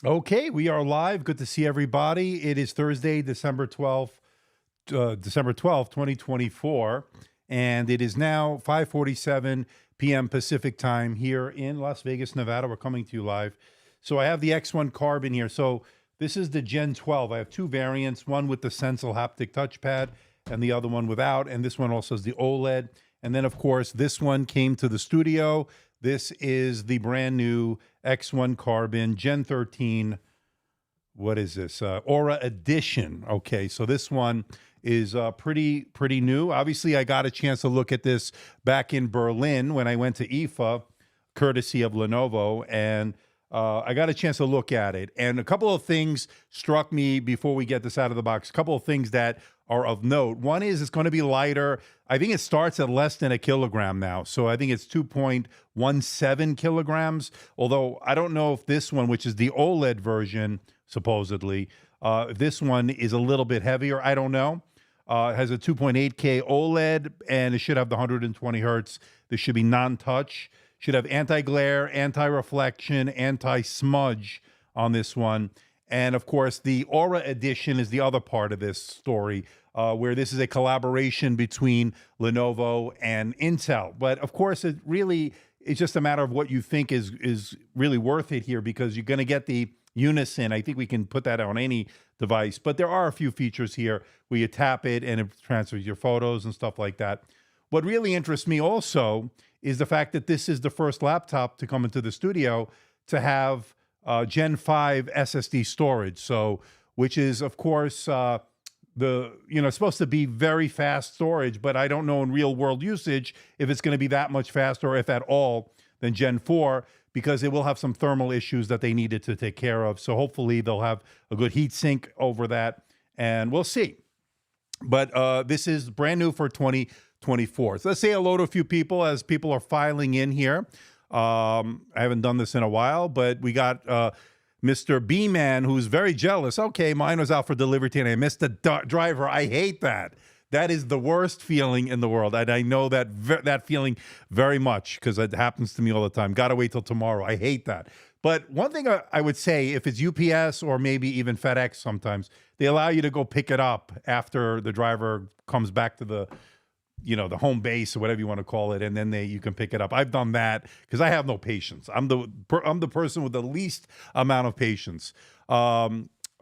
Okay, we are live. Good to see everybody. It is Thursday, December 12th, 2024, and it is now 5:47 p.m. Pacific time here in Las Vegas, Nevada. We're coming to you live. So I have the X1 Carbon here. So this is the Gen 12. I have two variants, one with the Sensal haptic touchpad and the other one without, and this one also is the OLED. And then, of course, this one came to the studio. This is the brand new X1 Carbon Gen 13. What is this? Aura Edition. Okay, so this one is pretty new. Obviously, I got a chance to look at this back in Berlin when I went to IFA, courtesy of Lenovo, and I got a chance to look at it. And a couple of things struck me before we get this out of the box. A couple of things that are of note. One is it's going to be lighter. I think it starts at less than a kilogram now. So I think it's 2.17 kilograms. Although I don't know if this one, which is the OLED version, supposedly, if this one is a little bit heavier. I don't know. It has a 2.8K OLED, and it should have the 120 hertz. This should be non-touch. Should have anti-glare, anti-reflection, anti-smudge on this one. And of course, the Aura Edition is the other part of this story, where this is a collaboration between Lenovo and Intel. But of course, it really is just a matter of what you think is really worth it here, because you're going to get the Unison. I think we can put that on any device, but there are a few features here where you tap it and it transfers your photos and stuff like that. What really interests me also is the fact that this is the first laptop to come into the studio to have Gen 5 SSD storage. So, which is of course supposed to be very fast storage, but I don't know in real world usage if it's going to be that much faster, or if at all, than Gen 4, because it will have some thermal issues that they needed to take care of. So hopefully they'll have a good heat sink over that, and we'll see. But this is brand new for 2024. So let's say hello to a few people as people are filing in here. I haven't done this in a while, but we got Mr. B-Man, who's very jealous. Okay, mine was out for delivery today and I missed the driver. I hate that. That is the worst feeling in the world. And I know that feeling very much, because it happens to me all the time. Got to wait till tomorrow. I hate that. But one thing I would say, if it's UPS or maybe even FedEx sometimes, they allow you to go pick it up after the driver comes back to the home base or whatever you want to call it, and then you can pick it up. I've done that because I have no patience. I'm the person with the least amount of patience.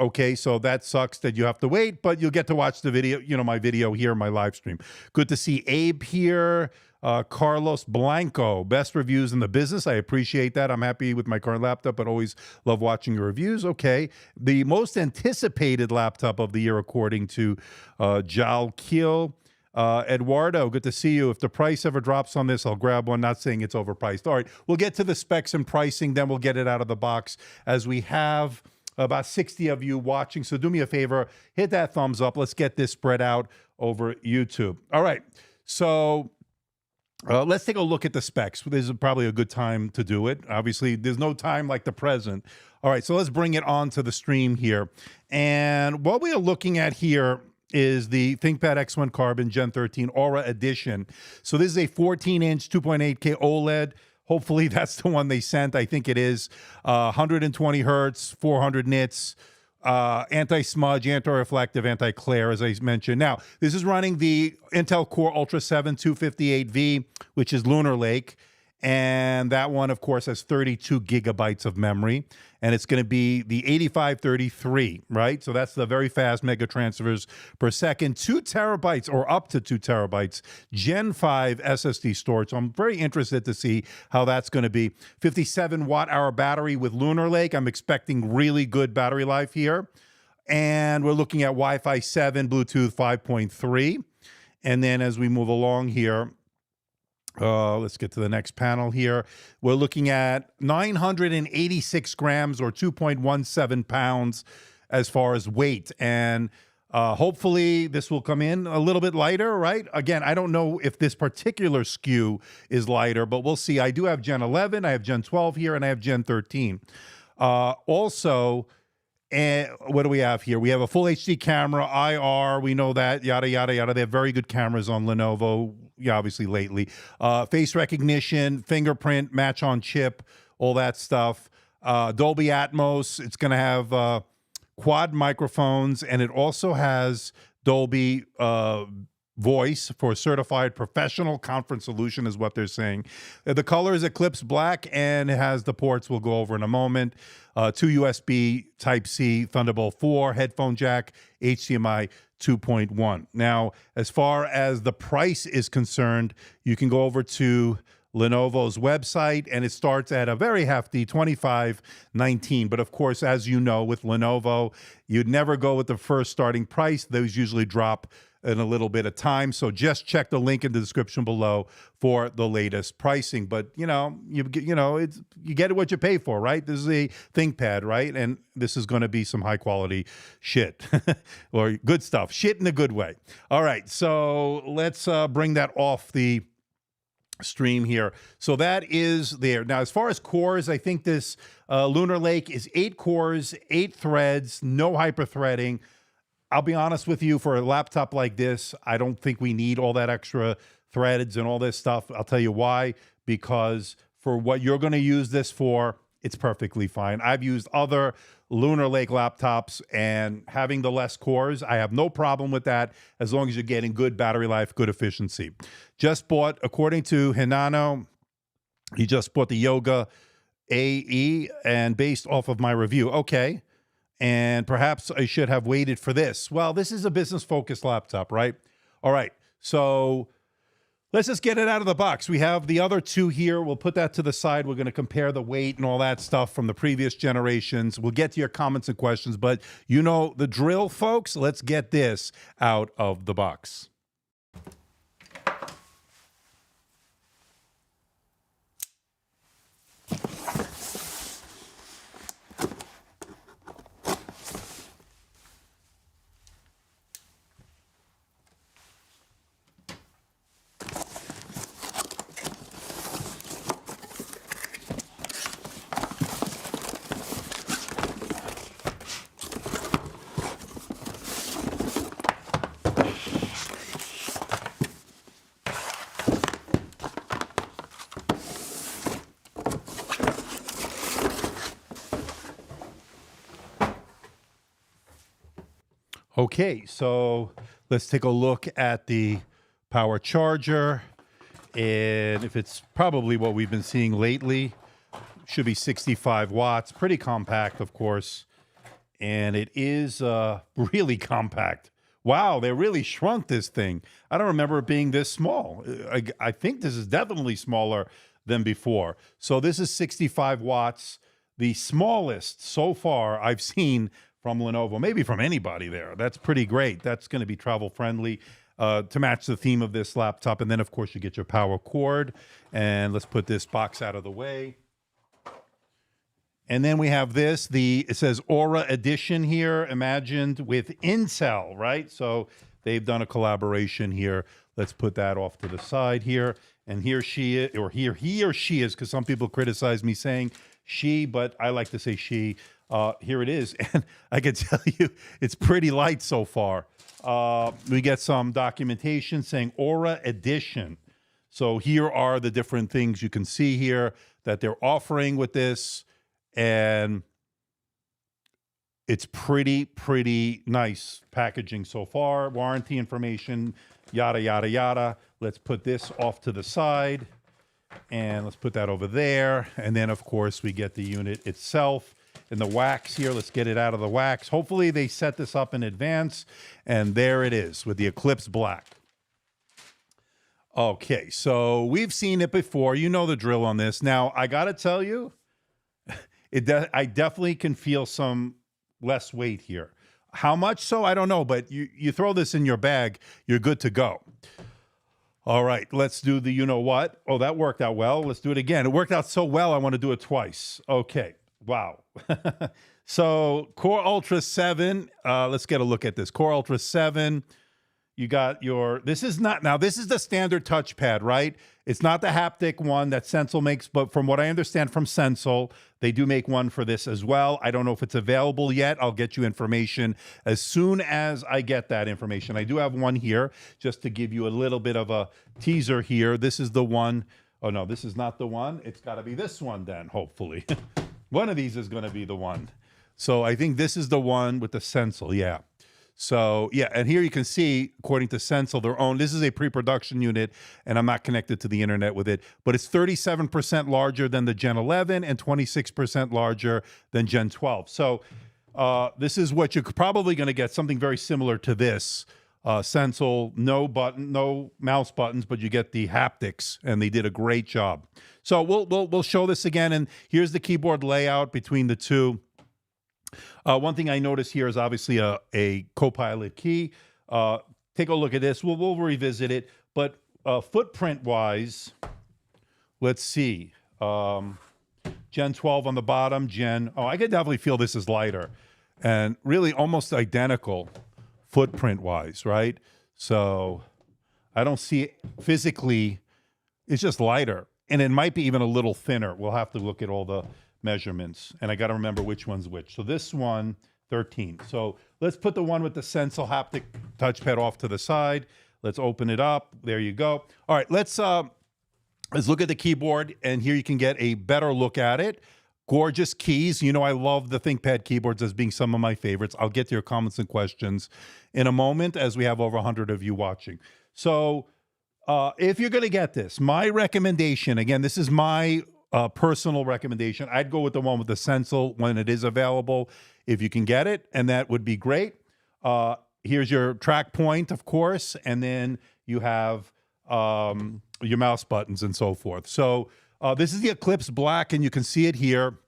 Okay, so that sucks that you have to wait, but you'll get to watch the video, my video here, my live stream. Good to see Abe here. Carlos Blanco, best reviews in the business. I appreciate that. I'm happy with my current laptop, but always love watching your reviews. Okay, the most anticipated laptop of the year, according to Jal Keel. Eduardo, good to see you. If the price ever drops on this, I'll grab one. Not saying it's overpriced. All right, we'll get to the specs and pricing, then we'll get it out of the box, as we have about 60 of you watching. So do me a favor, hit that thumbs up. Let's get this spread out over YouTube. All right, so let's take a look at the specs. This is probably a good time to do it. Obviously, there's no time like the present. All right, so let's bring it on to the stream here. And what we are looking at here is the ThinkPad X1 Carbon Gen 13 Aura Edition. So this is a 14-inch 2.8K OLED. Hopefully that's the one they sent. I think it is. 120 hertz, 400 nits, anti-smudge, anti-reflective, anti-glare, as I mentioned. Now, this is running the Intel Core Ultra 7 258V, which is Lunar Lake. And that one, of course, has 32 gigabytes of memory. And it's going to be the 8533, right? So that's the very fast mega transfers per second. 2 terabytes or up to 2 terabytes Gen 5 SSD storage. So I'm very interested to see how that's going to be. 57 watt-hour battery with Lunar Lake. I'm expecting really good battery life here. And we're looking at Wi-Fi 7, Bluetooth 5.3. And then as we move along here, let's get to the next panel here. We're looking at 986 grams or 2.17 pounds as far as weight. And hopefully this will come in a little bit lighter, right? Again, I don't know if this particular SKU is lighter, but we'll see. I do have Gen 11, I have Gen 12 here, and I have Gen 13. Also, and what do we have here? We have a full HD camera, IR, we know that, yada, yada, yada. They have very good cameras on Lenovo, obviously lately. Face recognition, fingerprint, match on chip, all that stuff. Dolby Atmos. It's going to have quad microphones, and it also has Dolby voice for certified professional conference solution is what they're saying. The color is Eclipse Black, and it has the ports we'll go over in a moment. 2 USB Type-C, Thunderbolt 4, headphone jack, HDMI 2.1. Now, as far as the price is concerned, you can go over to Lenovo's website, and it starts at a very hefty $25.19. But of course, as you know, with Lenovo, you'd never go with the first starting price. Those usually drop in a little bit of time. So just check the link in the description below for the latest pricing. But you get what you pay for, right? This is a ThinkPad, right? And this is going to be some high quality shit or good stuff. Shit in a good way. All right, so let's bring that off the stream here. So that is there. Now, as far as cores, I think this Lunar Lake is 8 cores, 8 threads, no hyper threading. I'll be honest with you, for a laptop like this, I don't think we need all that extra threads and all this stuff. I'll tell you why. Because for what you're going to use this for, it's perfectly fine. I've used other Lunar Lake laptops, and having the less cores, I have no problem with that as long as you're getting good battery life, good efficiency. Just bought, according to Hinano, he just bought the Yoga AE, and based off of my review, okay. And perhaps I should have waited for this. Well, this is a business-focused laptop, right? All right, so let's just get it out of the box. We have the other two here. We'll put that to the side. We're going to compare the weight and all that stuff from the previous generations. We'll get to your comments and questions, but you know the drill, folks. Let's get this out of the box. Okay, so let's take a look at the power charger. And if it's probably what we've been seeing lately, should be 65 watts. Pretty compact, of course. And it is really compact. Wow, they really shrunk this thing. I don't remember it being this small. I think this is definitely smaller than before. So this is 65 watts, the smallest so far I've seen from Lenovo, maybe from anybody there. That's pretty great. That's going to be travel friendly to match the theme of this laptop. And then, of course, you get your power cord. And let's put this box out of the way. And then we have this. It says Aura Edition here, imagined with Intel, right? So they've done a collaboration here. Let's put that off to the side here. And here she is, or here he or she is, because some people criticize me saying she, but I like to say she. Here it is, and I can tell you it's pretty light so far. We get some documentation saying Aura Edition. So here are the different things you can see here that they're offering with this, and it's pretty nice packaging so far. Warranty information, yada, yada, yada. Let's put this off to the side, and let's put that over there. And then, of course, we get the unit itself. In the wax here, let's get it out of the wax. Hopefully they set this up in advance, and there it is with the Eclipse Black. Okay, so we've seen it before. You know the drill on this. Now, I got to tell you, I definitely can feel some less weight here. How much so? I don't know, but you throw this in your bag, you're good to go. All right, let's do the you-know-what. Oh, that worked out well. Let's do it again. It worked out so well, I want to do it twice. Okay. Wow. So Core Ultra 7, let's get a look at this. Core Ultra 7, you got this is the standard touchpad, right? It's not the haptic one that Sensal makes, but from what I understand from Sensal, they do make one for this as well. I don't know if it's available yet. I'll get you information as soon as I get that information. I do have one here just to give you a little bit of a teaser here. This is the one. Oh, no, this is not the one. It's got to be this one then, hopefully. One of these is going to be the one. So I think this is the one with the Sensel. Yeah. So yeah, and here you can see, according to Sensel, their own, this is a pre-production unit, and I'm not connected to the internet with it, but it's 37% larger than the Gen 11 and 26% larger than Gen 12. So this is what you're probably going to get, something very similar to this. Sensel, no mouse buttons, but you get the haptics, and they did a great job. So we'll show this again, and here's the keyboard layout between the two. One thing I noticed here is obviously a Copilot key. Take a look at this. We'll revisit it, but footprint-wise, let's see. Gen 12 on the bottom. I could definitely feel this is lighter, and really almost identical footprint-wise, right? So I don't see it physically. It's just lighter, and it might be even a little thinner. We'll have to look at all the measurements, and I got to remember which one's which. So this one, 13. So let's put the one with the Sensel haptic touchpad off to the side. Let's open it up. There you go. All right, let's look at the keyboard, and here you can get a better look at it. Gorgeous keys. You know, I love the ThinkPad keyboards as being some of my favorites. I'll get to your comments and questions in a moment, as we have over 100 of you watching. So if you're going to get this, my recommendation, again, this is my personal recommendation, I'd go with the one with the Sensel when it is available, if you can get it, and that would be great. Here's your track point, of course, and then you have your mouse buttons and so forth. So this is the Eclipse Black, and you can see it here.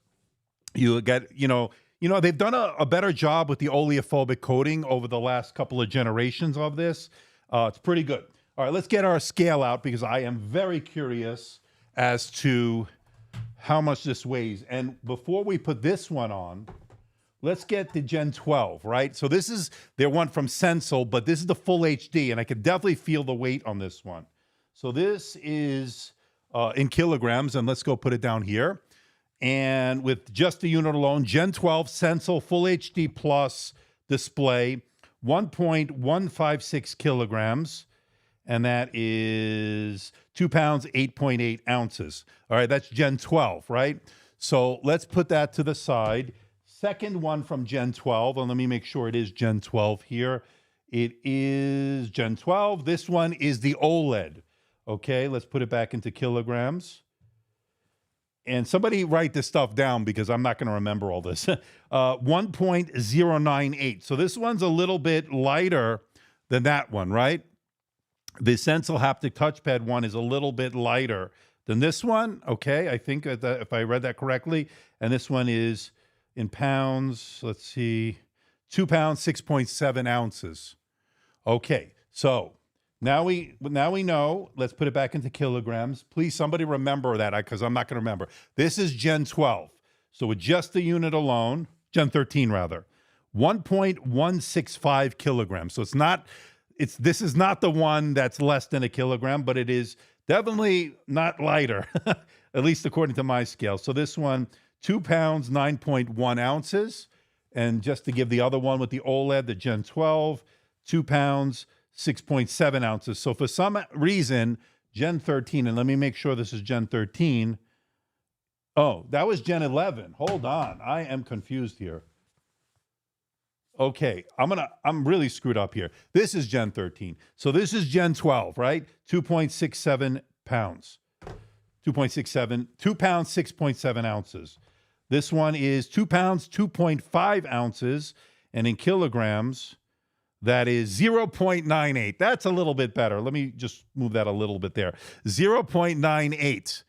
You get, they've done a better job with the oleophobic coating over the last couple of generations of this. It's pretty good. All right, let's get our scale out, because I am very curious as to how much this weighs. And before we put this one on, let's get the Gen 12, right? So this is their one from Sensel, but this is the full HD, and I can definitely feel the weight on this one. So this is in kilograms, and let's go put it down here. And with just the unit alone, Gen 12 Sensel Full HD Plus display, 1.156 kilograms. And that is 2 pounds, 8.8 ounces. All right, that's Gen 12, right? So let's put that to the side. Second one from Gen 12, and let me make sure it is Gen 12 here. It is Gen 12. This one is the OLED. Okay, let's put it back into kilograms. And somebody write this stuff down, because I'm not going to remember all this. 1.098. So this one's a little bit lighter than that one, right? The Sensel haptic touchpad one is a little bit lighter than this one. Okay, I think that if I read that correctly. And this one is in pounds. Let's see, 2 pounds, 6.7 ounces. Okay, so now we know. Let's put it back into kilograms. Please, somebody remember that, because I'm not going to remember. This is Gen 12. So with just the unit alone, Gen 13 rather, 1.165 kilograms. So this is not the one that's less than a kilogram, but it is definitely not lighter, at least according to my scale. So this one, 2 pounds, 9.1 ounces. And just to give the other one with the OLED, the Gen 12, 2 pounds, 6.7 ounces. So for some reason, Gen 13, and let me make sure this is Gen 13. Oh, that was Gen 11. Hold on. I am confused here. Okay, I'm really screwed up here. This is Gen 13. So this is Gen 12, right? 2.67 pounds. 2.67, 2 pounds, 6.7 ounces. This one is 2 pounds, 2.5 ounces. And in kilograms, that is 0.98. That's a little bit better. Let me just move that a little bit there. 0.98.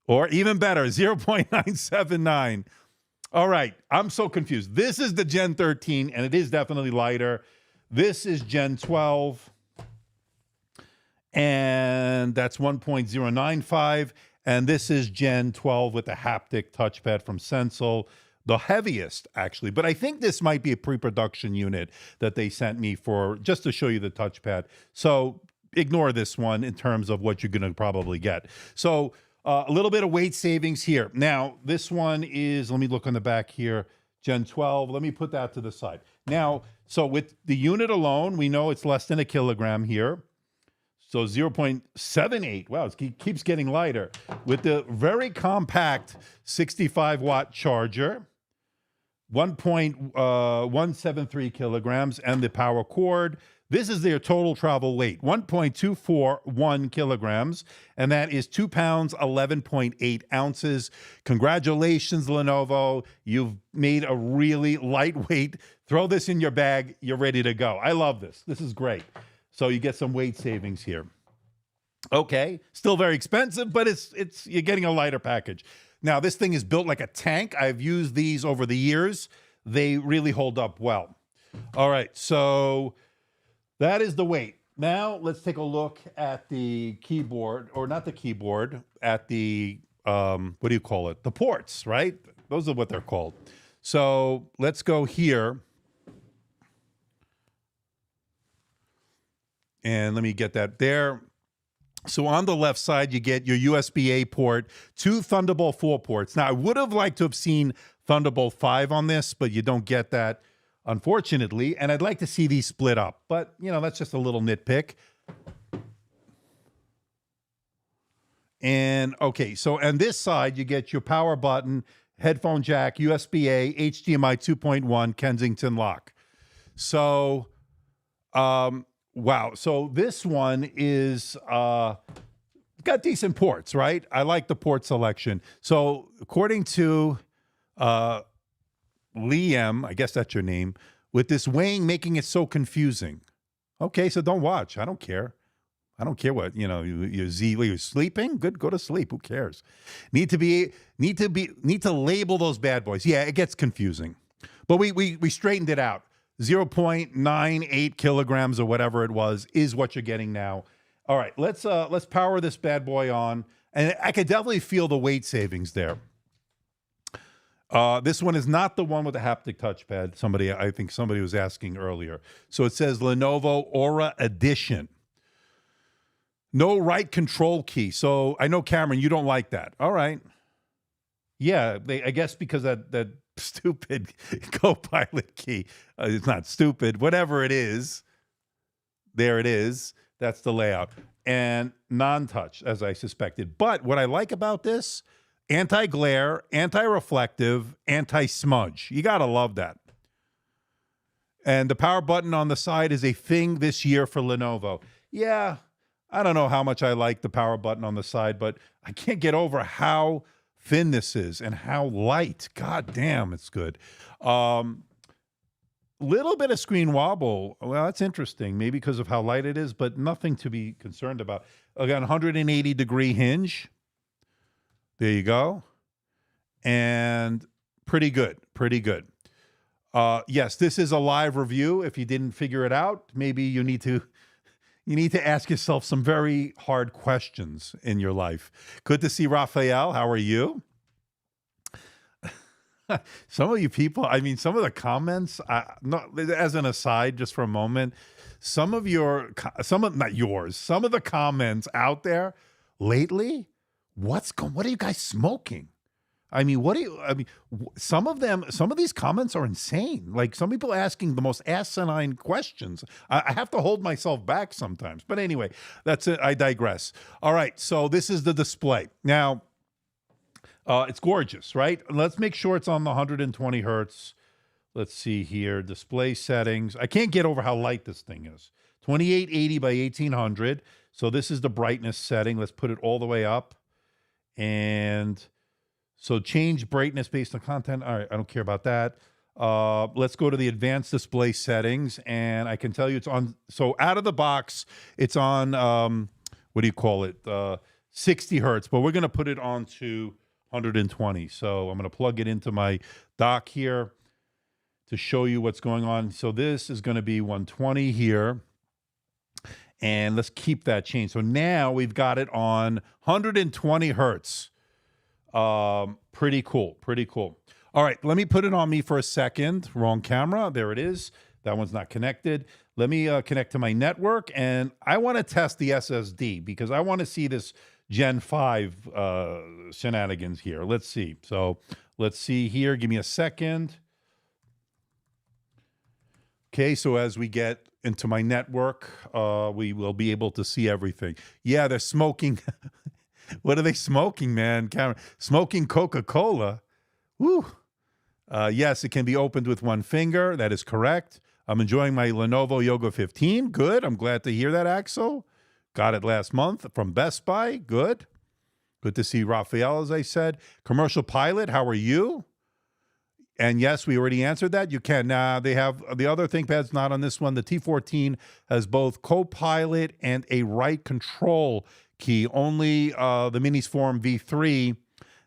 Or even better, 0.979. All right, I'm so confused. This is the Gen 13, and it is definitely lighter. This is Gen 12, and that's 1.095. And this is Gen 12 with the haptic touchpad from Sensel, the heaviest, actually. But I think this might be a pre-production unit that they sent me for, just to show you the touchpad. So ignore this one in terms of what you're going to probably get. So a little bit of weight savings here. Now, this one is, let me look on the back here, Gen 12. Let me put that to the side. Now, so with the unit alone, we know it's less than a kilogram here. So 0.78. Wow, it keeps getting lighter. With the very compact 65-watt charger, 1.173 kilograms, and the power cord. This is their total travel weight, 1.241 kilograms, and that is 2 pounds, 11.8 ounces. Congratulations, Lenovo. You've made a really lightweight. Throw this in your bag. You're ready to go. I love this. This is great. So you get some weight savings here. Okay, still very expensive, but it's you're getting a lighter package. Now, this thing is built like a tank. I've used these over the years. They really hold up well. All right, so that is the weight. Now, let's take a look at the keyboard, or not the keyboard, at the, what do you call it? The ports, right? Those are what they're called. So let's go here. And let me get that there. So on the left side, you get your USB-A port, 2 Thunderbolt 4 ports. Now, I would have liked to have seen Thunderbolt 5 on this, but you don't get that, unfortunately. And I'd like to see these split up. But, you know, that's just a little nitpick. And, okay, so on this side, you get your power button, headphone jack, USB-A, HDMI 2.1, Kensington lock. So, wow. So this one is got decent ports, right? I like the port selection. So according to Liam, I guess that's your name, with this weighing making it so confusing. Okay, so don't watch. I don't care. I don't care what, you know, you're sleeping? Good, go to sleep. Who cares? Need to label those bad boys. Yeah, it gets confusing. But we straightened it out. 0.98 kilograms or whatever it was is what you're getting now. All right, let's power this bad boy on, and I could definitely feel the weight savings there. This one is not the one with the haptic touchpad. I think somebody was asking earlier. So it says Lenovo Aura Edition. No right control key. So I know, Cameron, you don't like that. All right. Yeah, I guess because that stupid Copilot key. It's not stupid. Whatever it is, there it is. That's the layout. And non-touch, as I suspected. But what I like about this, anti-glare, anti-reflective, anti-smudge. You got to love that. And the power button on the side is a thing this year for Lenovo. Yeah, I don't know how much I like the power button on the side, but I can't get over how thin this is and how light. God damn, it's good. Little bit of screen wobble. Well, that's interesting. Maybe because of how light it is, but nothing to be concerned about. Again, 180-degree hinge. There you go. And pretty good. Pretty good. Yes, this is a live review. If you didn't figure it out, maybe you need to ask yourself some very hard questions in your life. Good to see Raphael. How are you? Some of you people, I mean, some of the comments, not as an aside, just for a moment, some of the comments out there lately, what are you guys smoking? I mean, some of these comments are insane. Like some people asking the most asinine questions. I have to hold myself back sometimes. But anyway, that's it. I digress. All right. So this is the display. Now, it's gorgeous, right? Let's make sure it's on the 120 hertz. Let's see here. Display settings. I can't get over how light this thing is. 2880 by 1800. So this is the brightness setting. Let's put it all the way up. And so change brightness based on content. All right, I don't care about that. Let's go to the advanced display settings, and I can tell you it's on. So out of the box, it's on, what do you call it? 60 hertz, but we're going to put it on to 120. So I'm going to plug it into my dock here to show you what's going on. So this is going to be 120 here. And let's keep that change. So now we've got it on 120 hertz. Pretty cool. Pretty cool. All right, let me put it on me for a second. Wrong camera. There it is. That one's not connected. Let me connect to my network, and I want to test the SSD because I want to see this Gen 5 shenanigans here. Let's see. So let's see here. Give me a second. Okay, so as we get into my network, we will be able to see everything. Yeah, they're smoking. What are they smoking, man? Cameron? Smoking Coca-Cola. Woo. Yes, it can be opened with one finger. That is correct. I'm enjoying my Lenovo Yoga 15. Good. I'm glad to hear that, Axel. Got it last month from Best Buy. Good. Good to see Raphael, as I said. Commercial Pilot, how are you? And yes, we already answered that. You can. They have the other ThinkPad's not on this one. The T14 has both Copilot and a right control key. Only the Minis Forum V3.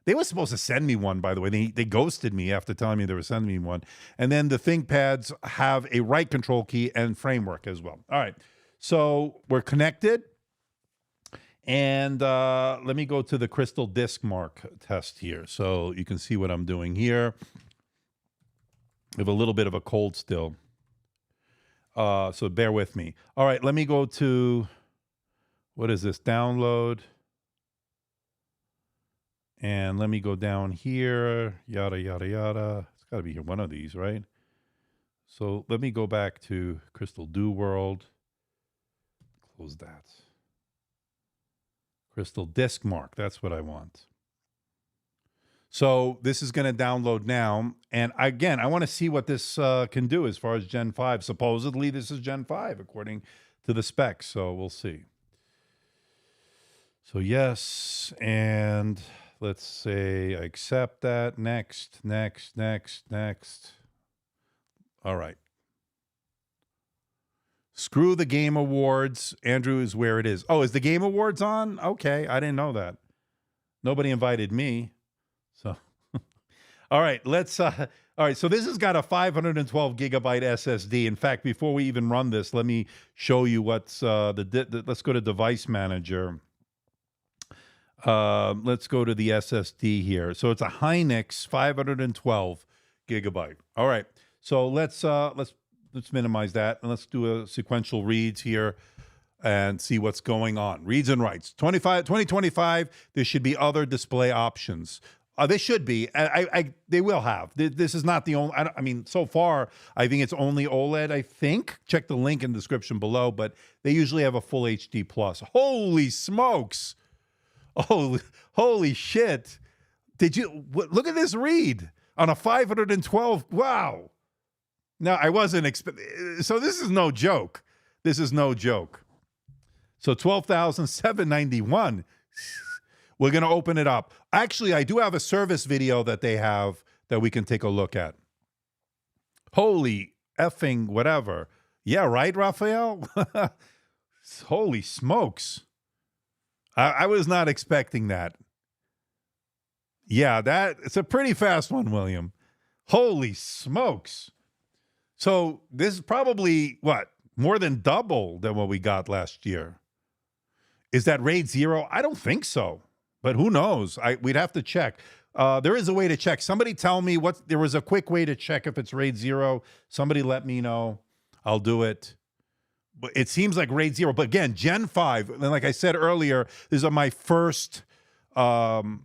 They were supposed to send me one, by the way. They ghosted me after telling me they were sending me one. And then the ThinkPads have a right control key and framework as well. All right. So we're connected. And let me go to the Crystal Disk Mark test here so you can see what I'm doing here. I have a little bit of a cold still. So bear with me. All right, let me go to, what is this, download. And let me go down here, yada, yada, yada. It's got to be here, one of these, right? So let me go back to Crystal Do World. Close that. Crystal Disk Mark, that's what I want. So this is going to download now. And again, I want to see what this can do as far as Gen 5. Supposedly, this is Gen 5, according to the specs. So we'll see. So yes, and let's say I accept that. Next, next, next, next. All right. Screw the Game Awards. Andrew is where it is. Oh, is the Game Awards on? Okay, I didn't know that. Nobody invited me. So, all right, let's. All right, so this has got a 512 gigabyte SSD. In fact, before we even run this, let me show you what's let's go to Device Manager. Let's go to the SSD here. So it's a Hynix 512 gigabyte. All right, so let's minimize that and let's do a sequential reads here and see what's going on. Reads and writes. 2025. There should be other display options. They should be. They will have. This is not the only. I mean, so far, I think it's only OLED. I think. Check the link in the description below. But they usually have a full HD plus. Holy smokes! Oh, holy shit! Did you look at this read on a 512? Wow. Now I wasn't expecting. So this is no joke. This is no joke. So 12,791. We're going to open it up. Actually, I do have a service video that they have that we can take a look at. Holy effing whatever. Yeah, right, Raphael? Holy smokes. I was not expecting that. Yeah, it's a pretty fast one, William. Holy smokes. So this is probably, what, more than double than what we got last year. Is that RAID 0? I don't think so. But who knows? We'd have to check. There is a way to check. Somebody tell me there was a quick way to check if it's RAID 0. Somebody let me know. I'll do it. But it seems like RAID 0. But again, Gen 5, and like I said earlier, this is my first time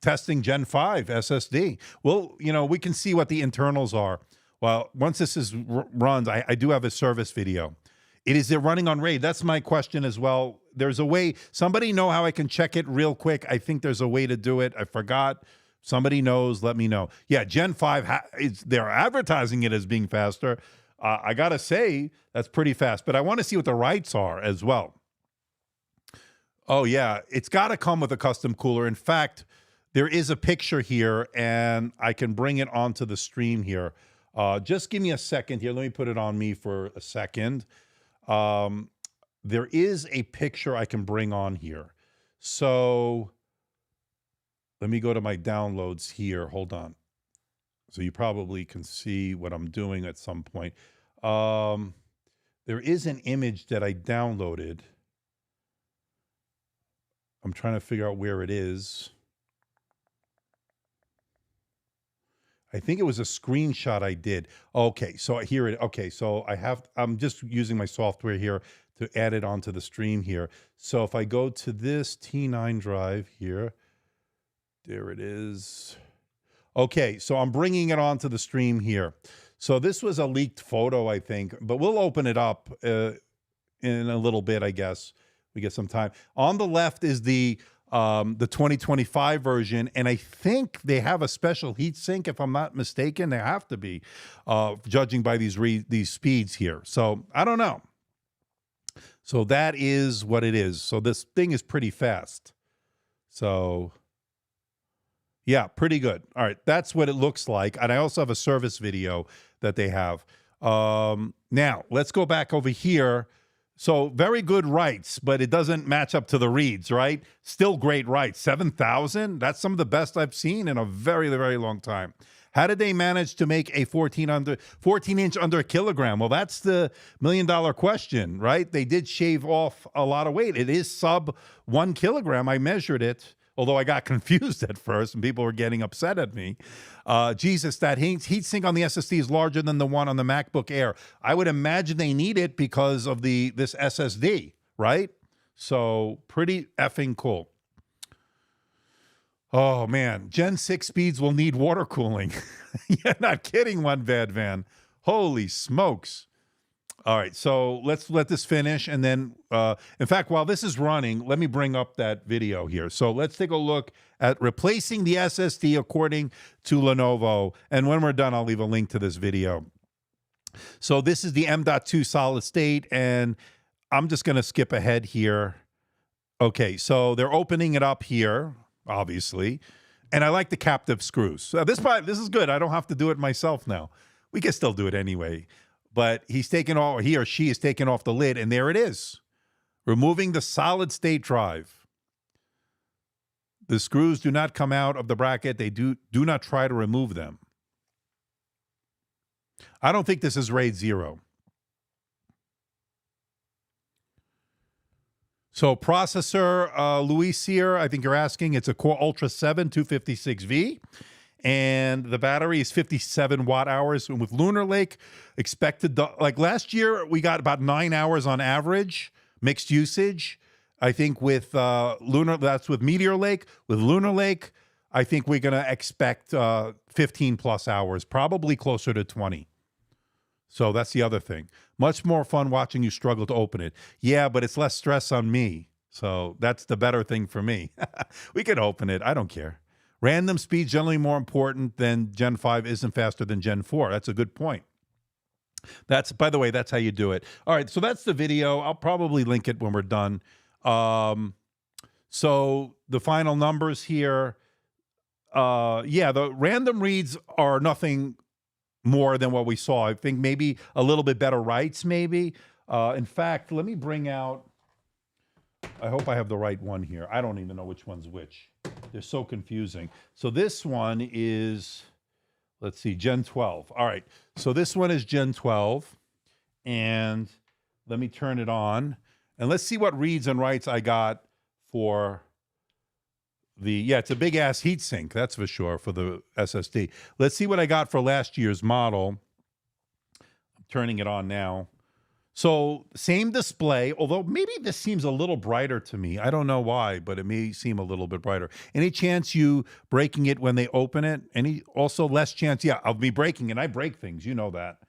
testing Gen 5 SSD. Well, we can see what the internals are. Well, once this runs, I do have a service video. Is it running on RAID? That's my question as well. There's a way. Somebody know how I can check it real quick. I think there's a way to do it. I forgot. Somebody knows. Let me know. Yeah, Gen 5, they're advertising it as being faster. I got to say, that's pretty fast. But I want to see what the writes are as well. Oh, yeah. It's got to come with a custom cooler. In fact, there is a picture here, and I can bring it onto the stream here. Just give me a second here. Let me put it on me for a second. There is a picture I can bring on here. So let me go to my downloads here. Hold on. So you probably can see what I'm doing at some point. There is an image that I downloaded. I'm trying to figure out where it is. I think it was a screenshot I did. Okay, so here it. Okay, so I'm just using my software here to add it onto the stream here. So if I go to this T9 drive here, there it is. Okay, so I'm bringing it onto the stream here. So this was a leaked photo, I think, but we'll open it up in a little bit, I guess. We get some time. On the left is the 2025 version, and I think they have a special heat sink, if I'm not mistaken. They have to be, judging by these speeds here. So I don't know. So that is what it is. So this thing is pretty fast. So yeah, pretty good. All right, that's what it looks like. And I also have a service video that they have. Now, let's go back over here. So very good writes, but it doesn't match up to the reads, right? Still great writes. 7,000, that's some of the best I've seen in a very, very long time. How did they manage to make a 14-inch under a kilogram? Well, that's the million-dollar question, right? They did shave off a lot of weight. It is sub 1 kilogram. I measured it, although I got confused at first and people were getting upset at me. Jesus, that heat sink on the SSD is larger than the one on the MacBook Air. I would imagine they need it because of this SSD, right? So pretty effing cool. Oh, man. Gen 6 speeds will need water cooling. Yeah, not kidding, One Bad Van. Holy smokes. All right, so let's let this finish. And then, in fact, while this is running, let me bring up that video here. So let's take a look at replacing the SSD according to Lenovo. And when we're done, I'll leave a link to this video. So this is the M.2 solid state, and I'm just going to skip ahead here. Okay, so they're opening it up here, obviously. And I like the captive screws. This is good. I don't have to do it myself now. We can still do it anyway. But he or she is taking off the lid, and there it is. Removing the solid state drive. The screws do not come out of the bracket. They do not try to remove them. I don't think this is RAID 0. So processor, Luis here, I think you're asking, it's a Core Ultra 7 256V. And the battery is 57 watt hours. And with Lunar Lake, expected, like last year, we got about 9 hours on average, mixed usage. I think with that's with Meteor Lake. With Lunar Lake, I think we're going to expect 15 plus hours, probably closer to 20. So that's the other thing. Much more fun watching you struggle to open it. Yeah, but it's less stress on me. So that's the better thing for me. We can open it. I don't care. Random speed generally more important than Gen 5 isn't faster than Gen 4. That's a good point. By the way, that's how you do it. All right, so that's the video. I'll probably link it when we're done. So the final numbers here. Yeah, the random reads are nothing more than what we saw. I think maybe a little bit better writes, maybe. In fact, let me bring out, I hope I have the right one here. I don't even know which one's which. They're so confusing. So this one is, let's see, Gen 12. All right. So this one is Gen 12. And let me turn it on. And let's see what reads and writes I got for it's a big-ass heatsink, that's for sure, for the SSD. Let's see what I got for last year's model. I'm turning it on now. So same display, although maybe this seems a little brighter to me. I don't know why, but it may seem a little bit brighter. Any chance you breaking it when they open it? Also less chance, yeah, of me breaking it. I break things, you know that.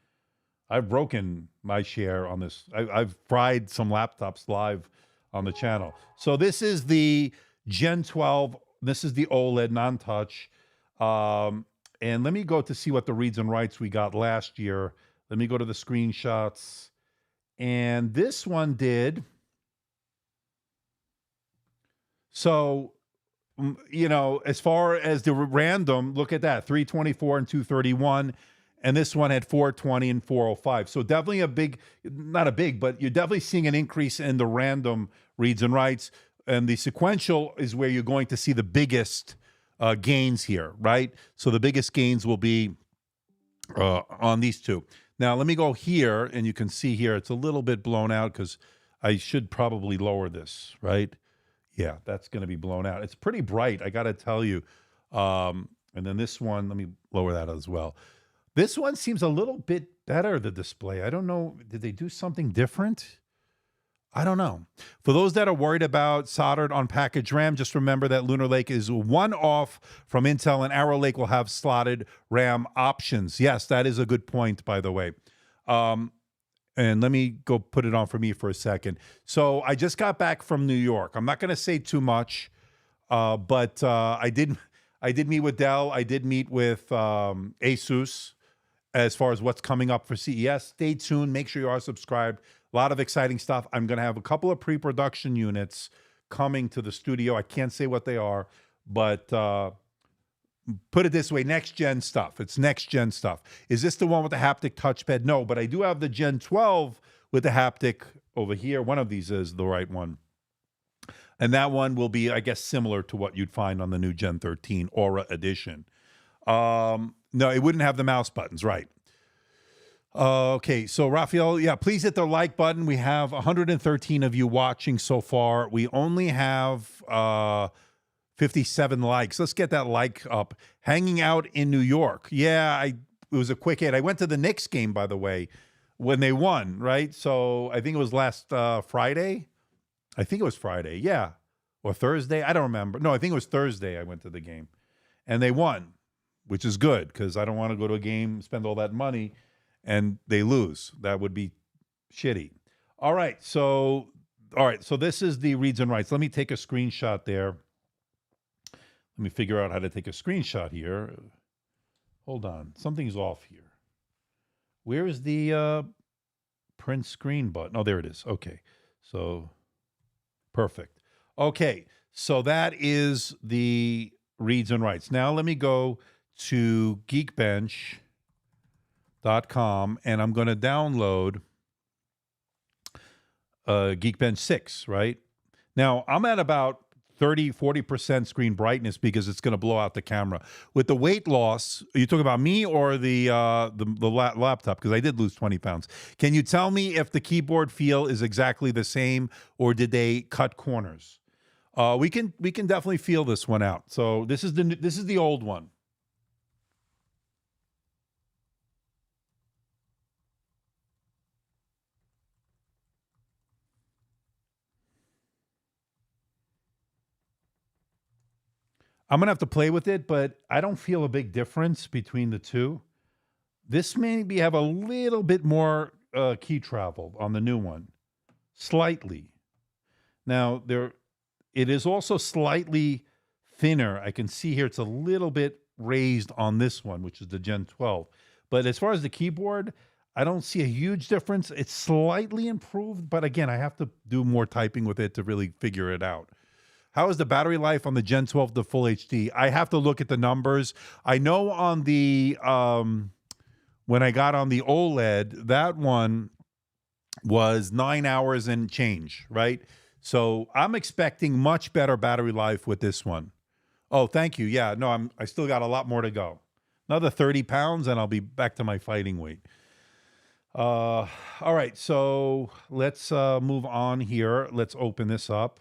I've broken my share on this. I've fried some laptops live on the channel. So this is the Gen 12. This is the OLED non-touch. And let me go to see what the reads and writes we got last year. Let me go to the screenshots. And this one did. So, as far as the random, look at that, 324 and 231. And this one had 420 and 405. So definitely not a big, but you're definitely seeing an increase in the random reads and writes. And the sequential is where you're going to see the biggest gains here, right? So the biggest gains will be on these two. Now, let me go here, and you can see here, it's a little bit blown out because I should probably lower this, right? Yeah, that's going to be blown out. It's pretty bright, I got to tell you. And then this one, let me lower that as well. This one seems a little bit better, the display. I don't know, did they do something different? I don't know. For those that are worried about soldered on package RAM, just remember that Lunar Lake is one off from Intel, and Arrow Lake will have slotted RAM options. Yes, that is a good point, by the way. And let me go put it on for me for a second. So I just got back from New York. I'm not going to say too much, but I did meet with Dell. I did meet with Asus as far as what's coming up for CES. Stay tuned. Make sure you are subscribed. A lot of exciting stuff. I'm going to have a couple of pre-production units coming to the studio. I can't say what they are, but put it this way, next-gen stuff. It's next-gen stuff. Is this the one with the haptic touchpad? No, but I do have the Gen 12 with the haptic over here. One of these is the right one. And that one will be, I guess, similar to what you'd find on the new Gen 13 Aura Edition. No, it wouldn't have the mouse buttons, right? Okay, so Raphael, yeah, please hit the like button. We have 113 of you watching so far. We only have 57 likes. Let's get that like up. Hanging out in New York. Yeah, it was a quick hit. I went to the Knicks game, by the way, when they won, right? So I think it was last Friday. I think it was Friday, yeah. Or Thursday. I don't remember. No, I think it was Thursday I went to the game. And they won, which is good because I don't want to go to a game, spend all that money, and they lose. That would be shitty. All right, so this is the reads and writes. Let me take a screenshot there. Let me figure out how to take a screenshot here. Hold on. Something's off here. Where is the print screen button? Oh, there it is. Okay, so perfect. Okay, so that is the reads and writes. Now let me go to Geekbench.com, and I'm going to download Geekbench 6, right? Now, I'm at about 30-40% screen brightness because it's going to blow out the camera. With the weight loss, are you talking about me or the laptop? Because I did lose 20 pounds. Can you tell me if the keyboard feel is exactly the same or did they cut corners? We can definitely feel this one out. So this is the old one. I'm going to have to play with it, but I don't feel a big difference between the two. This maybe have a little bit more key travel on the new one. Slightly. Now, it is also slightly thinner. I can see here it's a little bit raised on this one, which is the Gen 12. But as far as the keyboard, I don't see a huge difference. It's slightly improved, but again, I have to do more typing with it to really figure it out. How is the battery life on the Gen 12 to Full HD? I have to look at the numbers. I know on the when I got on the OLED, that one was 9 hours and change, right? So I'm expecting much better battery life with this one. Oh, thank you. Yeah, no, I still got a lot more to go. Another 30 pounds and I'll be back to my fighting weight. All right, so let's move on here. Let's open this up.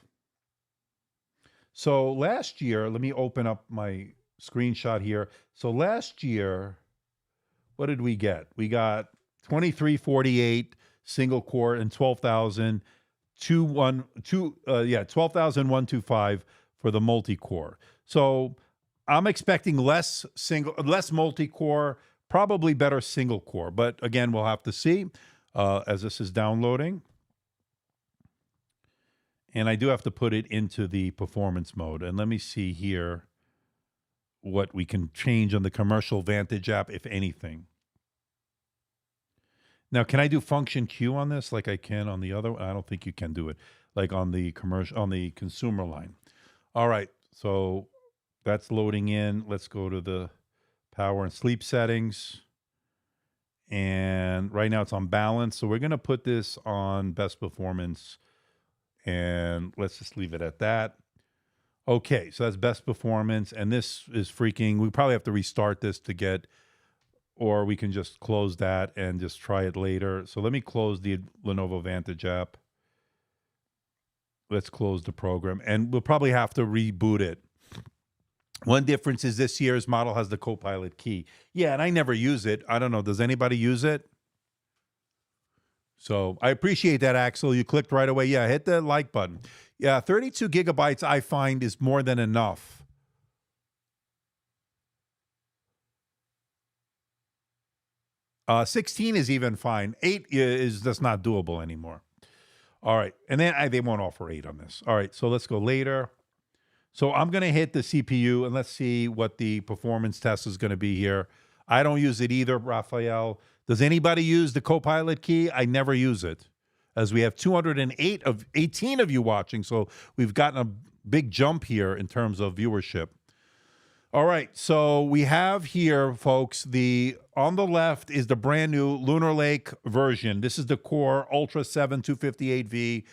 So last year, let me open up my screenshot here. So last year, what did we get? We got 2348 single core and 12,125 for the multi-core. So I'm expecting less multi-core, probably better single core. But again, we'll have to see as this is downloading. And I do have to put it into the performance mode. And let me see here what we can change on the Commercial Vantage app, if anything. Now, can I do function Q on this like I can on the other one? I don't think you can do it like on the consumer line. All right, so that's loading in. Let's go to the power and sleep settings. And right now it's on balance. So we're going to put this on best performance. And let's just leave it at that. Okay, so that's best performance. And this is freaking, we probably have to restart this to get, or we can just close that and just try it later. So let me close the Lenovo Vantage app. Let's close the program. And we'll probably have to reboot it. One difference is this year's model has the Copilot key. Yeah, and I never use it. I don't know. Does anybody use it? So I appreciate that, Axel. You clicked right away. Yeah, hit the like button. Yeah, 32 gigabytes I find is more than enough. 16 is even fine. 8 is just not doable anymore. All right. And then they won't offer 8 on this. All right. So let's go later. So I'm going to hit the CPU and let's see what the performance test is going to be here. I don't use it either, Raphael. Does anybody use the Copilot key? I never use it, as we have 18 of you watching. So we've gotten a big jump here in terms of viewership. All right, so we have here, folks, on the left is the brand new Lunar Lake version. This is the Core Ultra 7 258V.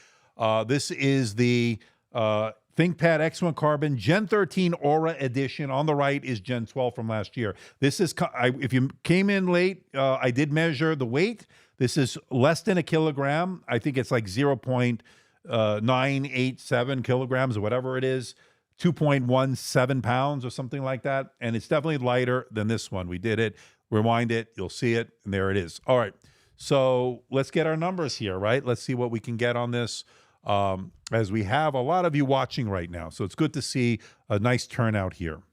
This is the ThinkPad X1 Carbon Gen 13 Aura Edition. On the right is Gen 12 from last year. This is, if you came in late, I did measure the weight. This is less than a kilogram. I think it's like 0.987 kilograms or whatever it is. 2.17 pounds or something like that. And it's definitely lighter than this one. We did it. Rewind it. You'll see it. And there it is. All right. So let's get our numbers here, right? Let's see what we can get on this, as we have a lot of you watching right now. So it's good to see a nice turnout here.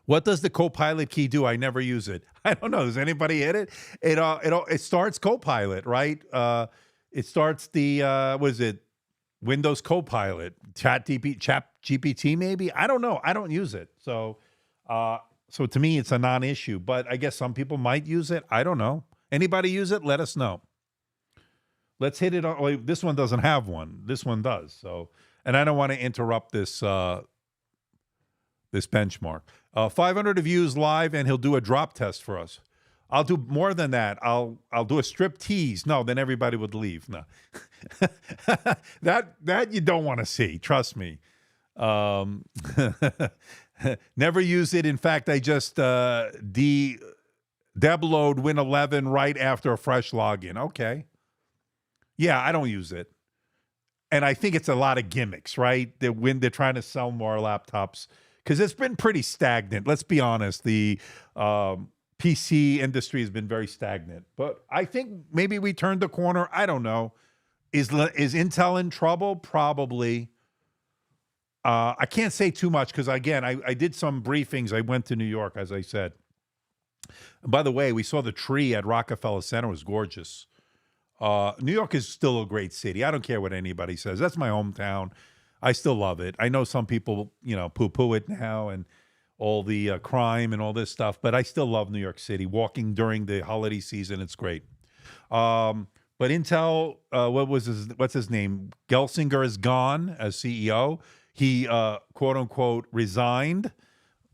What does the Copilot key do? I never use it. I don't know. Does anybody hit it? It starts Copilot, right? It starts the, what is it? Windows Copilot, Chat GPT, maybe. I don't know. I don't use it. So to me, it's a non-issue. But I guess some people might use it. I don't know. Anybody use it? Let us know. Let's hit it on. Well, this one doesn't have one. This one does. So, and I don't want to interrupt this this benchmark. 500 views live, and he'll do a drop test for us. I'll do more than that. I'll do a strip tease. No, then everybody would leave. No, that you don't want to see. Trust me. Never use it. In fact, I just debload Win 11 right after a fresh login. Okay. Yeah, I don't use it, and I think it's a lot of gimmicks, right? That when they're trying to sell more laptops, because it's been pretty stagnant. Let's be honest. The PC industry has been very stagnant, but I think maybe we turned the corner. I don't know. Is Intel in trouble? Probably. I can't say too much because, again, I did some briefings. I went to New York, as I said. And by the way, we saw the tree at Rockefeller Center. It was gorgeous. New York is still a great city. I don't care what anybody says. That's my hometown. I still love it. I know some people, poo-poo it now and all the crime and all this stuff, but I still love New York City. Walking during the holiday season, it's great. But Intel, what's his name? Gelsinger is gone as CEO. He, quote unquote, resigned.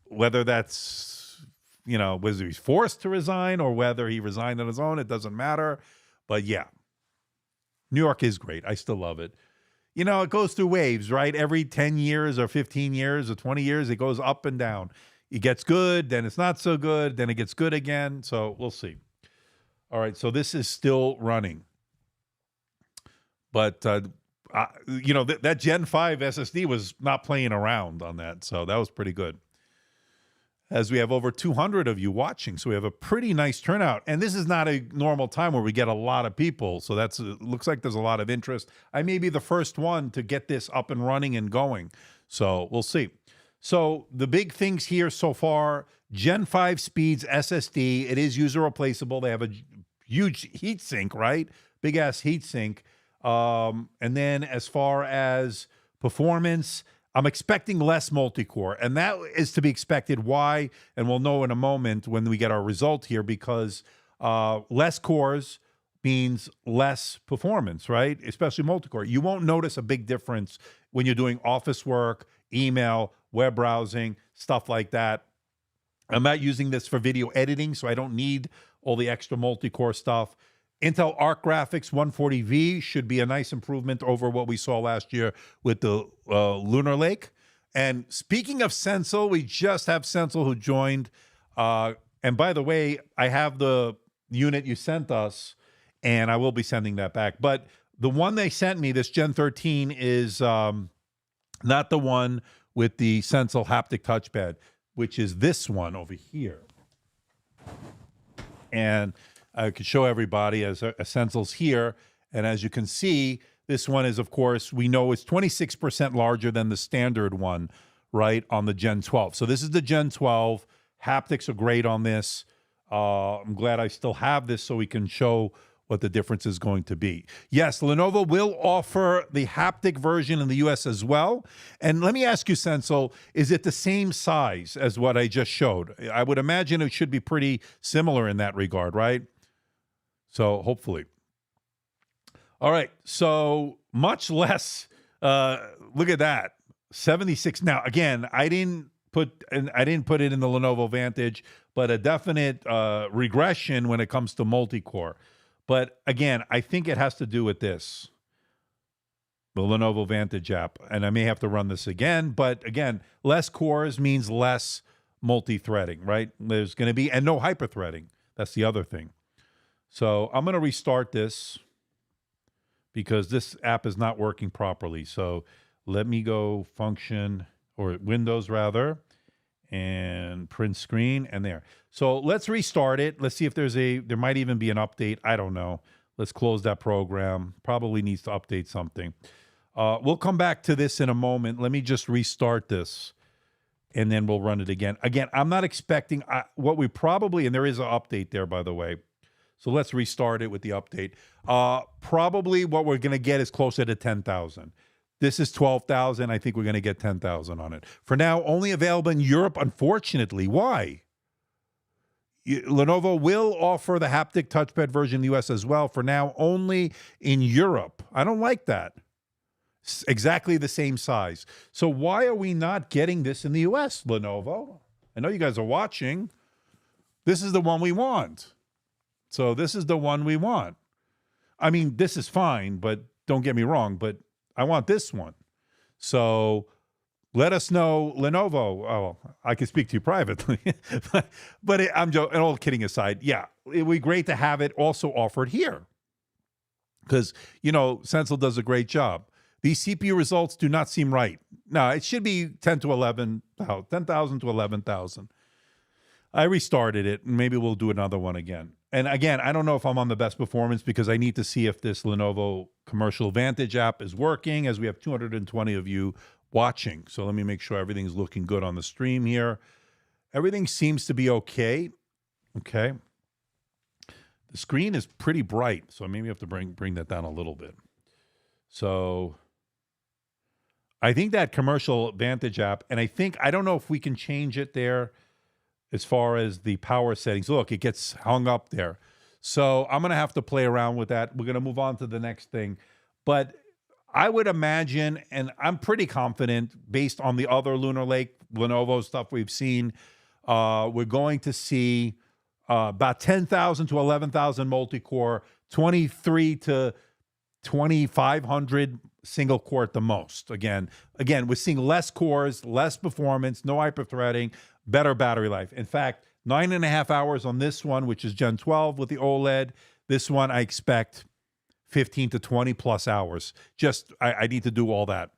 Whether that's, was he forced to resign or whether he resigned on his own, it doesn't matter. But yeah, New York is great. I still love it. It goes through waves, right? Every 10 years or 15 years or 20 years, it goes up and down. It gets good, then it's not so good, then it gets good again. So we'll see. All right, so this is still running. But, that Gen 5 SSD was not playing around on that. So that was pretty good. As we have over 200 of you watching, so we have a pretty nice turnout. And this is not a normal time where we get a lot of people, so looks like there's a lot of interest. I may be the first one to get this up and running and going, so we'll see. So the big things here so far, Gen 5 Speeds SSD, it is user replaceable. They have a huge heat sink, right? Big-ass heat sink. And then as far as performance, I'm expecting less multi-core, and that is to be expected. Why? And we'll know in a moment when we get our result here, because less cores means less performance, right? Especially multi-core. You won't notice a big difference when you're doing office work, email, web browsing, stuff like that. I'm not using this for video editing, so I don't need all the extra multi-core stuff. Intel Arc Graphics 140V should be a nice improvement over what we saw last year with the Lunar Lake. And speaking of Sensel, we just have Sensel who joined. And by the way, I have the unit you sent us, and I will be sending that back. But the one they sent me, this Gen 13, is not the one with the Sensel haptic touchpad, which is this one over here. And I could show everybody as Sensel's here. And as you can see, this one is, of course, we know it's 26% larger than the standard one, right, on the Gen 12. So this is the Gen 12. Haptics are great on this. I'm glad I still have this so we can show what the difference is going to be. Yes, Lenovo will offer the haptic version in the US as well. And let me ask you, Sensel, is it the same size as what I just showed? I would imagine it should be pretty similar in that regard, right? So hopefully. All right, so much less. Look at that, 76. Now, again, I didn't put it in the Lenovo Vantage, but a definite regression when it comes to multi-core. But again, I think it has to do with this, the Lenovo Vantage app. And I may have to run this again. But again, less cores means less multi-threading, right? There's going to be, and no hyper-threading. That's the other thing. So I'm going to restart this because this app is not working properly. So let me go function, or Windows rather, and print screen, and there. So let's restart it. Let's see if there might even be an update. I don't know. Let's close that program. Probably needs to update something. We'll come back to this in a moment. Let me just restart this, and then we'll run it again. Again, I'm not expecting what we probably, and there is an update there, by the way. So let's restart it with the update. Probably what we're going to get is closer to 10,000. This is 12,000. I think we're going to get 10,000 on it. For now, only available in Europe, unfortunately. Why? Lenovo will offer the haptic touchpad version in the US as well. For now, only in Europe. I don't like that. It's exactly the same size. So why are we not getting this in the US, Lenovo? I know you guys are watching. This is the one we want. So this is the one we want. I mean, this is fine, but don't get me wrong, but I want this one. So let us know, Lenovo. Oh, I can speak to you privately. but I'm joking, and all kidding aside, yeah, it would be great to have it also offered here. Because, you know, Sensel does a great job. These CPU results do not seem right. No, it should be 10,000 to 11,000. I restarted it, and maybe we'll do another one again. And again, I don't know if I'm on the best performance because I need to see if this Lenovo Commercial Vantage app is working, as we have 220 of you watching. So let me make sure everything's looking good on the stream here. Everything seems to be okay. Okay. The screen is pretty bright, so maybe I have to bring that down a little bit. So I think that Commercial Vantage app, and I don't know if we can change it there as far as the power settings. Look, it gets hung up there. So I'm going to have to play around with that. We're going to move on to the next thing. But I would imagine, and I'm pretty confident based on the other Lunar Lake Lenovo stuff we've seen, we're going to see about 10,000 to 11,000 multi-core, 23 to 2,500 single core at the most. Again, we're seeing less cores, less performance, no hyper-threading, better battery life. In fact, 9.5 hours on this one, which is Gen 12 with the OLED. This one, I expect 15 to 20 plus hours. Just, I need to do all that.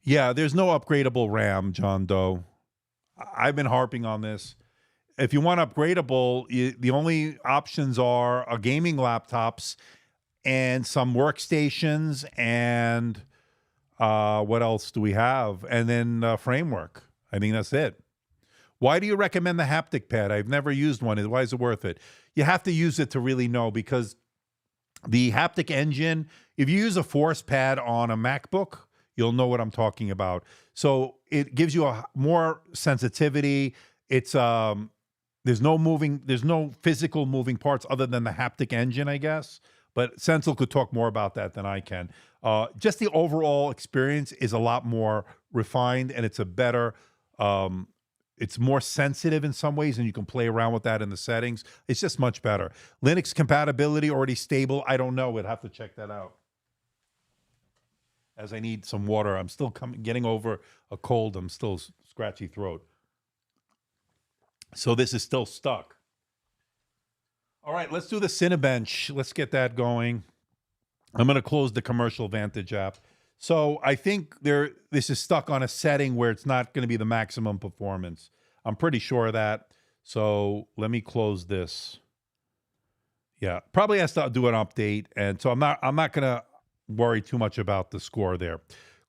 Yeah, there's no upgradable RAM, John Doe. I've been harping on this. If you want upgradable, the only options are gaming laptops and some workstations and what else do we have? And then framework. I think that's it. Why do you recommend the haptic pad? I've never used one. Why is it worth it? You have to use it to really know, because the haptic engine, if you use a force pad on a MacBook, you'll know what I'm talking about. So it gives you a more sensitivity. It's there's no physical moving parts other than the haptic engine, I guess. But Sensel could talk more about that than I can. Just the overall experience is a lot more refined, and it's a better, it's more sensitive in some ways, and you can play around with that in the settings. It's just much better. Linux compatibility already stable. I don't know. We'd have to check that out. As I need some water. I'm still getting over a cold. I'm still scratchy throat. So this is still stuck. All right, let's do the Cinebench. Let's get that going. I'm going to close the Commercial Vantage app. So I think this is stuck on a setting where it's not going to be the maximum performance. I'm pretty sure of that. So let me close this. Yeah, probably has to do an update, and so I'm not gonna worry too much about the score there.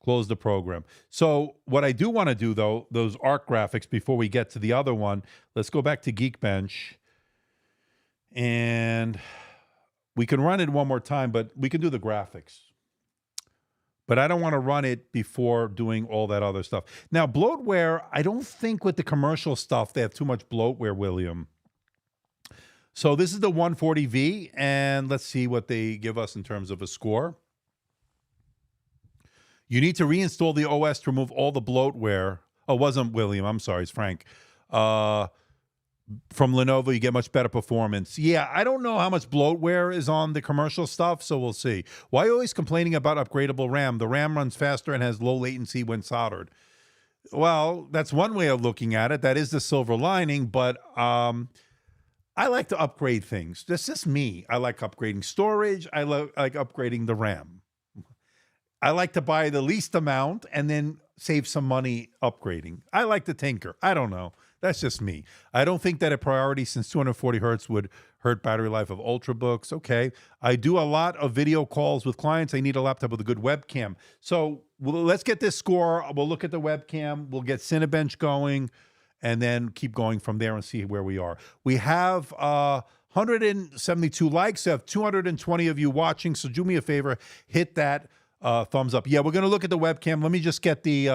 Close the program. So what I do want to do though, those ARC graphics before we get to the other one, let's go back to Geekbench, and we can run it one more time, but we can do the graphics. But I don't want to run it before doing all that other stuff. Now, bloatware, I don't think with the commercial stuff they have too much bloatware, William. So this is the 140V, and let's see what they give us in terms of a score. You need to reinstall the OS to remove all the bloatware. Oh, it wasn't William. I'm sorry. It's Frank. From Lenovo, you get much better performance. Yeah, I don't know how much bloatware is on the commercial stuff, so we'll see. Why are you always complaining about upgradable RAM? The RAM runs faster and has low latency when soldered. Well, that's one way of looking at it. That is the silver lining, but I like to upgrade things. That's just me. I like upgrading storage. I like upgrading the RAM. I like to buy the least amount and then save some money upgrading. I like to tinker. I don't know. That's just me. I don't think that a priority since 240 hertz would hurt battery life of Ultrabooks. Okay. I do a lot of video calls with clients. I need a laptop with a good webcam. So let's get this score. We'll look at the webcam. We'll get Cinebench going and then keep going from there and see where we are. We have 172 likes. I have 220 of you watching. So do me a favor, hit that thumbs up. Yeah, we're going to look at the webcam. Let me just get the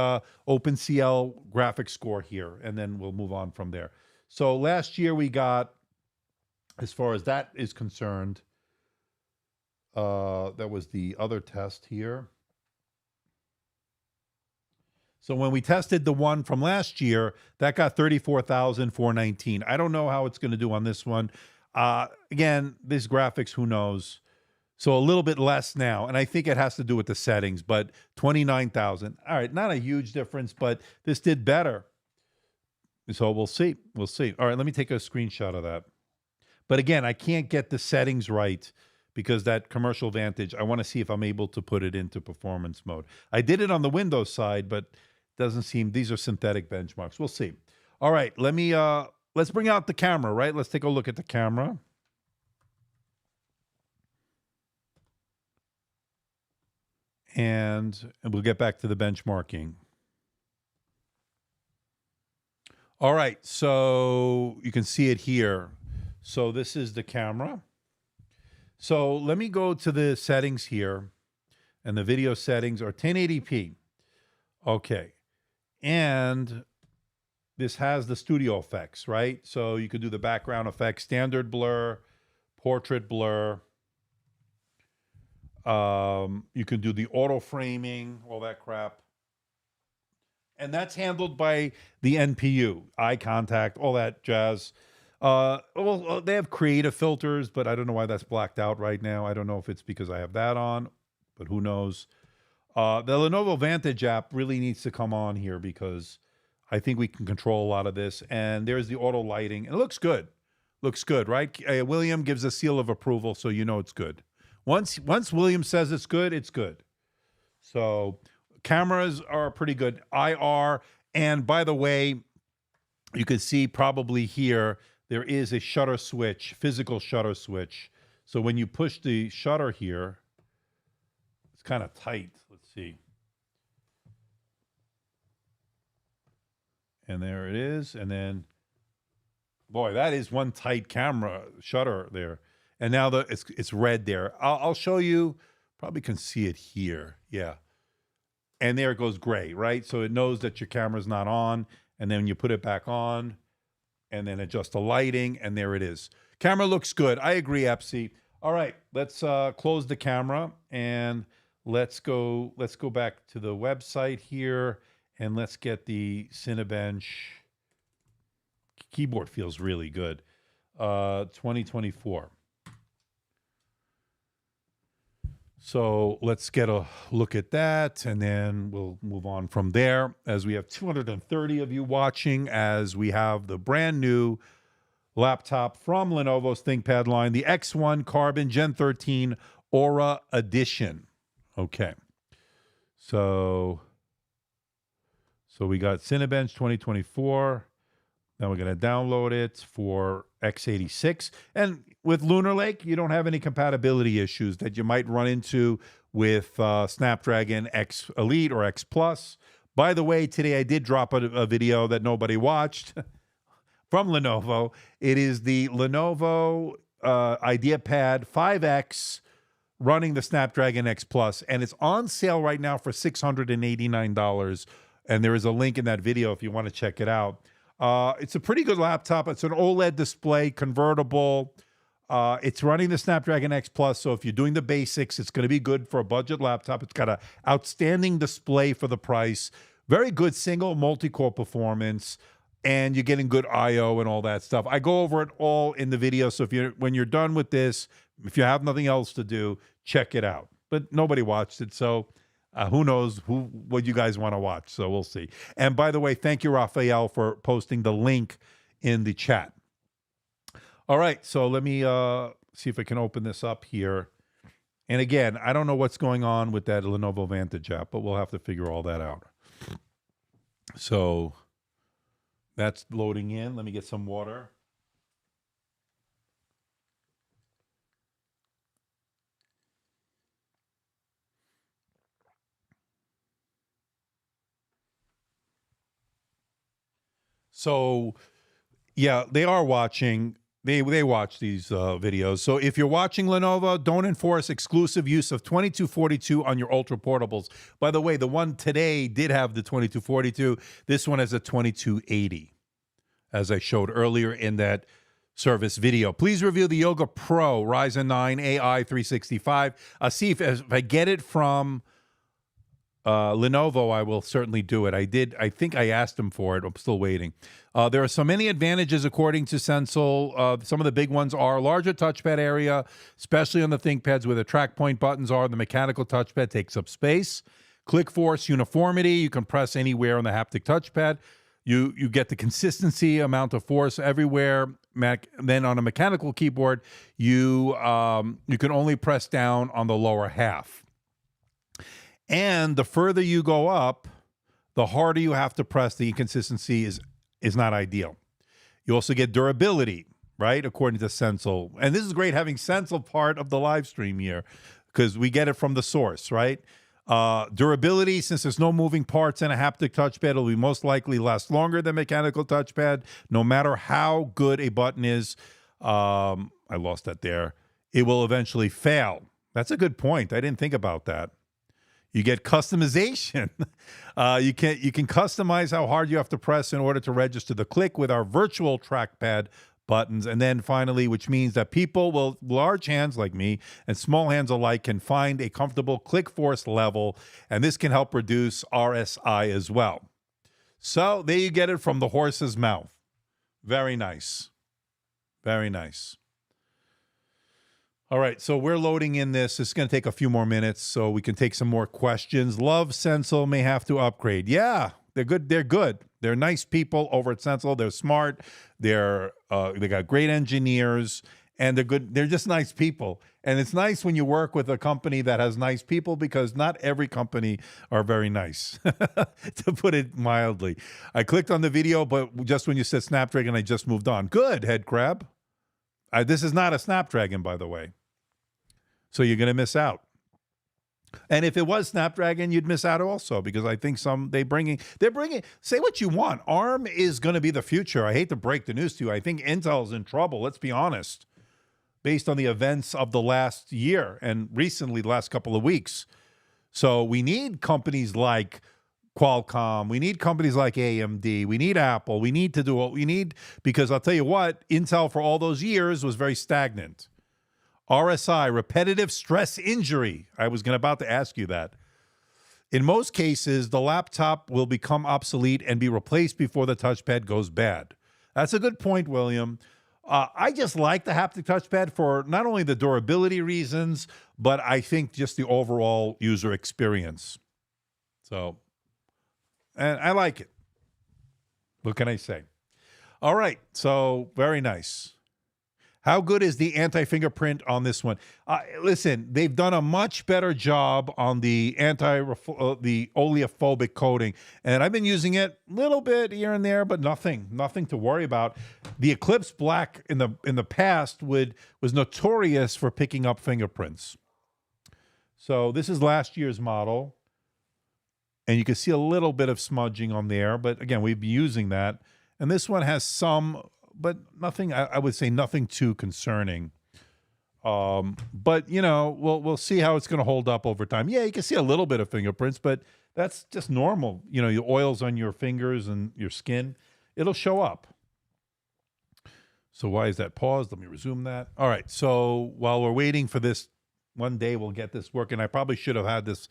OpenCL graphics score here, and then we'll move on from there. So last year we got, as far as that is concerned, that was the other test here. So when we tested the one from last year, that got 34,419. I don't know how it's going to do on this one. Again, these graphics, who knows? So a little bit less now, and I think it has to do with the settings, but 29,000. All right, not a huge difference, but this did better. So we'll see. We'll see. All right, let me take a screenshot of that. But again, I can't get the settings right because that commercial Vantage, I want to see if I'm able to put it into performance mode. I did it on the Windows side, but doesn't seem, these are synthetic benchmarks. We'll see. All right, let's bring out the camera, right? Let's take a look at the camera. And we'll get back to the benchmarking. All right, so you can see it here. So this is the camera. So let me go to the settings here, and the video settings are 1080p. Okay, and this has the studio effects, right? So you could do the background effects, standard blur, portrait blur. You can do the auto framing, all that crap. And that's handled by the NPU, eye contact, all that jazz. Well, they have creative filters, but I don't know why that's blacked out right now. I don't know if it's because I have that on, but who knows? The Lenovo Vantage app really needs to come on here because I think we can control a lot of this. And there's the auto lighting. And it looks good. Looks good, right? William gives a seal of approval, so you know it's good. Once William says it's good, it's good. So cameras are pretty good. IR, and by the way, you can see probably here, there is a shutter switch, physical shutter switch. So when you push the shutter here, it's kind of tight. Let's see. And there it is. And then, boy, that is one tight camera shutter there. And now it's red there. I'll show you. Probably can see it here. Yeah. And there it goes gray, right? So it knows that your camera's not on. And then you put it back on and then adjust the lighting. And there it is. Camera looks good. I agree, Epsi. All right. Let's close the camera and let's go back to the website here and let's get the Cinebench. Keyboard feels really good. 2024. So let's get a look at that, and then we'll move on from there as we have 230 of you watching as we have the brand new laptop from Lenovo's ThinkPad line, the X1 Carbon Gen 13 Aura Edition. Okay. So we got Cinebench 2024. Then we're going to download it for x86. And with Lunar Lake, you don't have any compatibility issues that you might run into with Snapdragon X Elite or X Plus. By the way, today I did drop a video that nobody watched from Lenovo. It is the Lenovo IdeaPad 5X running the Snapdragon X Plus, and it's on sale right now for $689. And there is a link in that video if you want to check it out. It's a pretty good laptop. It's an OLED display, convertible. It's running the Snapdragon X Plus, so if you're doing the basics, it's going to be good for a budget laptop. It's got an outstanding display for the price, very good single multi-core performance, and you're getting good I/O and all that stuff. I go over it all in the video, so when you're done with this, if you have nothing else to do, check it out. But nobody watched it, so who knows what you guys want to watch, so we'll see. And by the way, thank you, Raphael, for posting the link in the chat. All right, so let me see if I can open this up here. And again, I don't know what's going on with that Lenovo Vantage app, but we'll have to figure all that out. So that's loading in. Let me get some water. So, yeah, they are watching. They watch these videos. So if you're watching Lenovo, don't enforce exclusive use of 2242 on your ultra portables. By the way, the one today did have the 2242. This one has a 2280, as I showed earlier in that service video. Please review the Yoga Pro Ryzen 9 AI 365. See if I get it from Lenovo, I will certainly do it. I think I asked them for it. I'm still waiting. There are so many advantages according to Sensol. Some of the big ones are larger touchpad area, especially on the ThinkPads where the track point buttons are. The mechanical touchpad takes up space. Click force uniformity. You can press anywhere on the haptic touchpad. You get the consistency amount of force everywhere. Then on a mechanical keyboard, you can only press down on the lower half. And the further you go up, the harder you have to press. The inconsistency is not ideal. You also get durability, right, according to Sensol. And this is great having Sensol part of the live stream here because we get it from the source, right? Durability, since there's no moving parts in a haptic touchpad, it'll be most likely last longer than mechanical touchpad, no matter how good a button is. I lost that there. It will eventually fail. That's a good point. I didn't think about that. You get customization. You can customize how hard you have to press in order to register the click with our virtual trackpad buttons. And then finally, which means that people with large hands like me and small hands alike can find a comfortable click force level. And this can help reduce RSI as well. So there you get it from the horse's mouth. Very nice. Very nice. All right, so we're loading in this. It's going to take a few more minutes so we can take some more questions. Love Sensol may have to upgrade. Yeah, they're good. They're good. They're nice people over at Sensol. They're smart. They got great engineers, and they're good. They're just nice people. And it's nice when you work with a company that has nice people because not every company are very nice, to put it mildly. I clicked on the video, but just when you said Snapdragon, I just moved on. Good, head crab. This is not a Snapdragon, by the way. So you're going to miss out. And if it was Snapdragon, you'd miss out also because I think they're bringing, say what you want. ARM is going to be the future. I hate to break the news to you. I think Intel's in trouble. Let's be honest, based on the events of the last year and recently the last couple of weeks. So we need companies like Qualcomm. We need companies like AMD. We need Apple. We need to do what we need because I'll tell you what, Intel for all those years was very stagnant. RSI, repetitive stress injury. I was about to ask you that. In most cases, the laptop will become obsolete and be replaced before the touchpad goes bad. That's a good point, William. I just like the haptic touchpad for not only the durability reasons, but I think just the overall user experience. So, and I like it. What can I say? All right, so very nice. How good is the anti-fingerprint on this one? Listen, they've done a much better job on the the oleophobic coating, and I've been using it a little bit here and there, but nothing to worry about. The Eclipse Black in the past was notorious for picking up fingerprints. So this is last year's model, and you can see a little bit of smudging on there, but again, we've been using that. And this one has some, but nothing, I would say nothing too concerning. But, you know, we'll see how it's going to hold up over time. Yeah, you can see a little bit of fingerprints, but that's just normal. You know, your oils on your fingers and your skin, it'll show up. So why is that paused? Let me resume that. All right, so while we're waiting for this, one day we'll get this working. I probably should have had this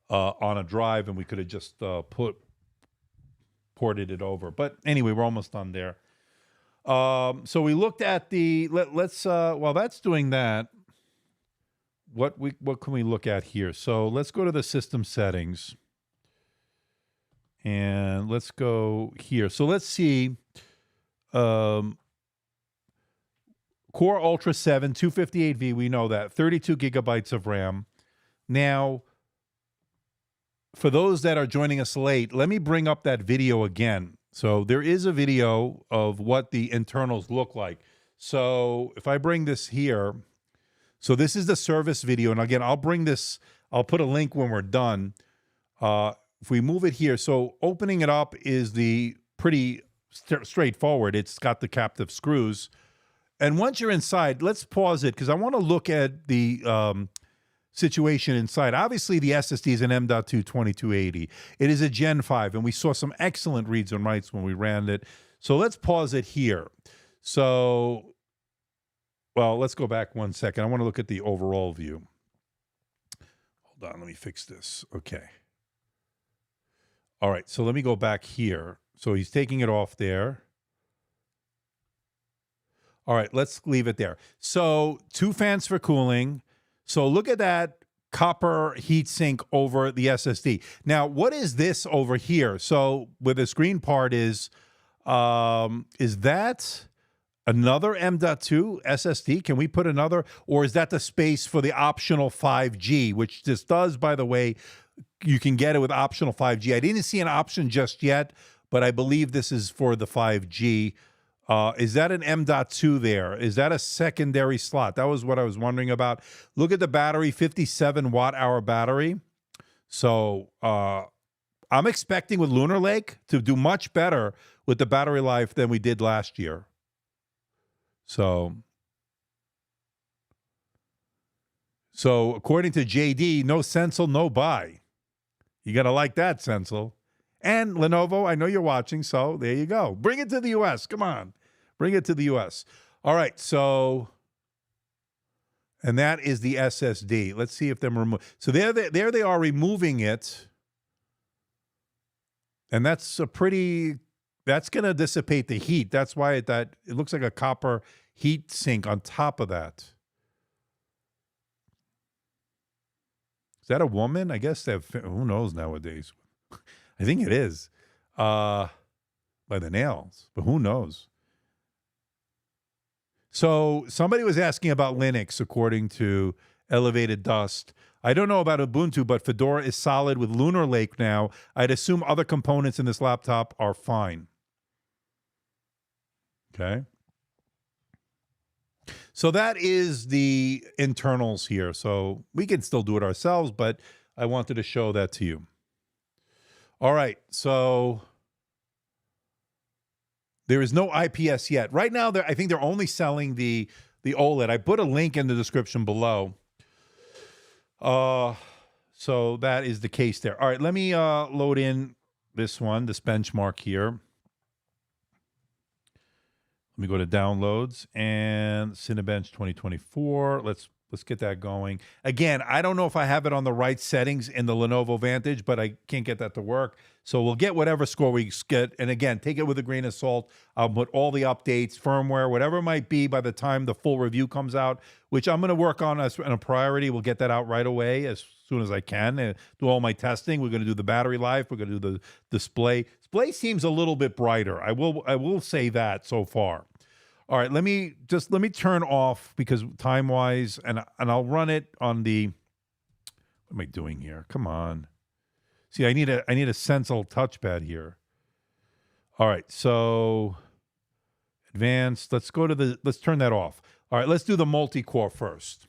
on a drive, and we could have just ported it over. But anyway, we're almost done there. So we looked at the, let's while that's doing that, what can we look at here? So let's go to the system settings, and let's go here. So let's see, Core Ultra 7 258V, we know that 32 gigabytes of RAM. Now, for those that are joining us late, let me bring up that video again. So there is a video of what the internals look like. So if I bring this here, so this is the service video. And again, I'll put a link when we're done. If we move it here, so opening it up is the pretty straightforward. It's got the captive screws. And once you're inside, let's pause it because I want to look at the situation inside. Obviously, the SSD is an M.2 2280. It is a Gen 5, and we saw some excellent reads and writes when we ran it. So let's pause it here. So, well, let's go back 1 second. I want to look at the overall view. Hold on, let me fix this. Okay. All right, so let me go back here. So he's taking it off there. All right, let's leave it there. So 2 fans for cooling. So look at that copper heat sink over the SSD. Now, what is this over here? So where the screen part is that another M.2 SSD? Can we put another, or is that the space for the optional 5G, which this does, by the way, you can get it with optional 5G. I didn't see an option just yet, but I believe this is for the 5G. Is that an M.2 there? Is that a secondary slot? That was what I was wondering about. Look at the battery, 57 watt-hour battery. So I'm expecting with Lunar Lake to do much better with the battery life than we did last year. So according to JD, no Sensel, no buy. You got to like that, Sensel. And Lenovo, I know you're watching, so there you go. Bring it to the U.S. Come on. Bring it to the U.S. All right, so, and that is the SSD. Let's see if they're removed. So there they are removing it. And that's that's going to dissipate the heat. That's why it looks like a copper heat sink on top of that. Is that a woman? I guess who knows nowadays? I think it is. By the nails, but who knows? So somebody was asking about Linux, according to Elevated Dust. I don't know about Ubuntu, but Fedora is solid with Lunar Lake now. I'd assume other components in this laptop are fine. Okay. So that is the internals here. So we can still do it ourselves, but I wanted to show that to you. All right, so there is no IPS yet. Right now, I think they're only selling the OLED. I put a link in the description below. So that is the case there. All right, let me load in this benchmark here. Let me go to downloads and Cinebench 2024. Let's get that going. Again, I don't know if I have it on the right settings in the Lenovo Vantage, but I can't get that to work. So we'll get whatever score we get. And again, take it with a grain of salt. I'll put all the updates, firmware, whatever it might be by the time the full review comes out, which I'm going to work on as a priority. We'll get that out right away as soon as I can and do all my testing. We're going to do the battery life. We're going to do the display. Display seems a little bit brighter. I will say that so far. All right, let me turn off because time wise, and I'll run it on the. What am I doing here? Come on. See, I need a Sensible touchpad here. All right, so advanced. Let's turn that off. All right, let's do the multi-core first.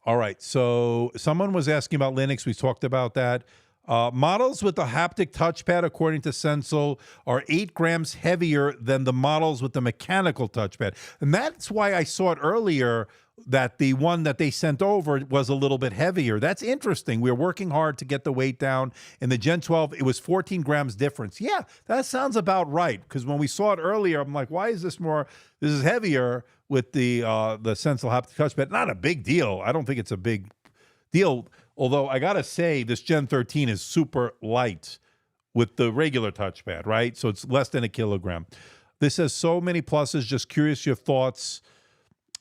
All right, so someone was asking about Linux. We talked about that. Models with the haptic touchpad, according to Sensible, are 8 grams heavier than the models with the mechanical touchpad. And that's why I saw it earlier that the one that they sent over was a little bit heavier. That's interesting. We're working hard to get the weight down. In the Gen 12, it was 14 grams difference. Yeah, that sounds about right. Because when we saw it earlier, I'm like, why is this this is heavier with the Sensible haptic touchpad? Not a big deal. I don't think it's a big deal. Although I got to say, this Gen 13 is super light with the regular touchpad, right? So it's less than a kilogram. This has so many pluses. Just curious your thoughts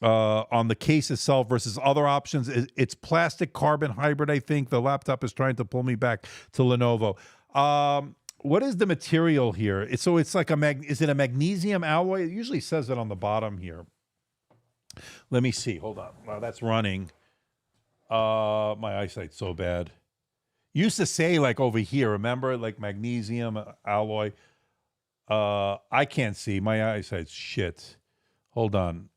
on the case itself versus other options. It's plastic carbon hybrid, I think. The laptop is trying to pull me back to Lenovo. What is the material here? It's like is it a magnesium alloy? It usually says it on the bottom here. Let me see. Hold on. Wow, that's running. My eyesight's so bad. Used to say like over here, remember, like magnesium alloy. I can't see. My eyesight's shit. Hold on.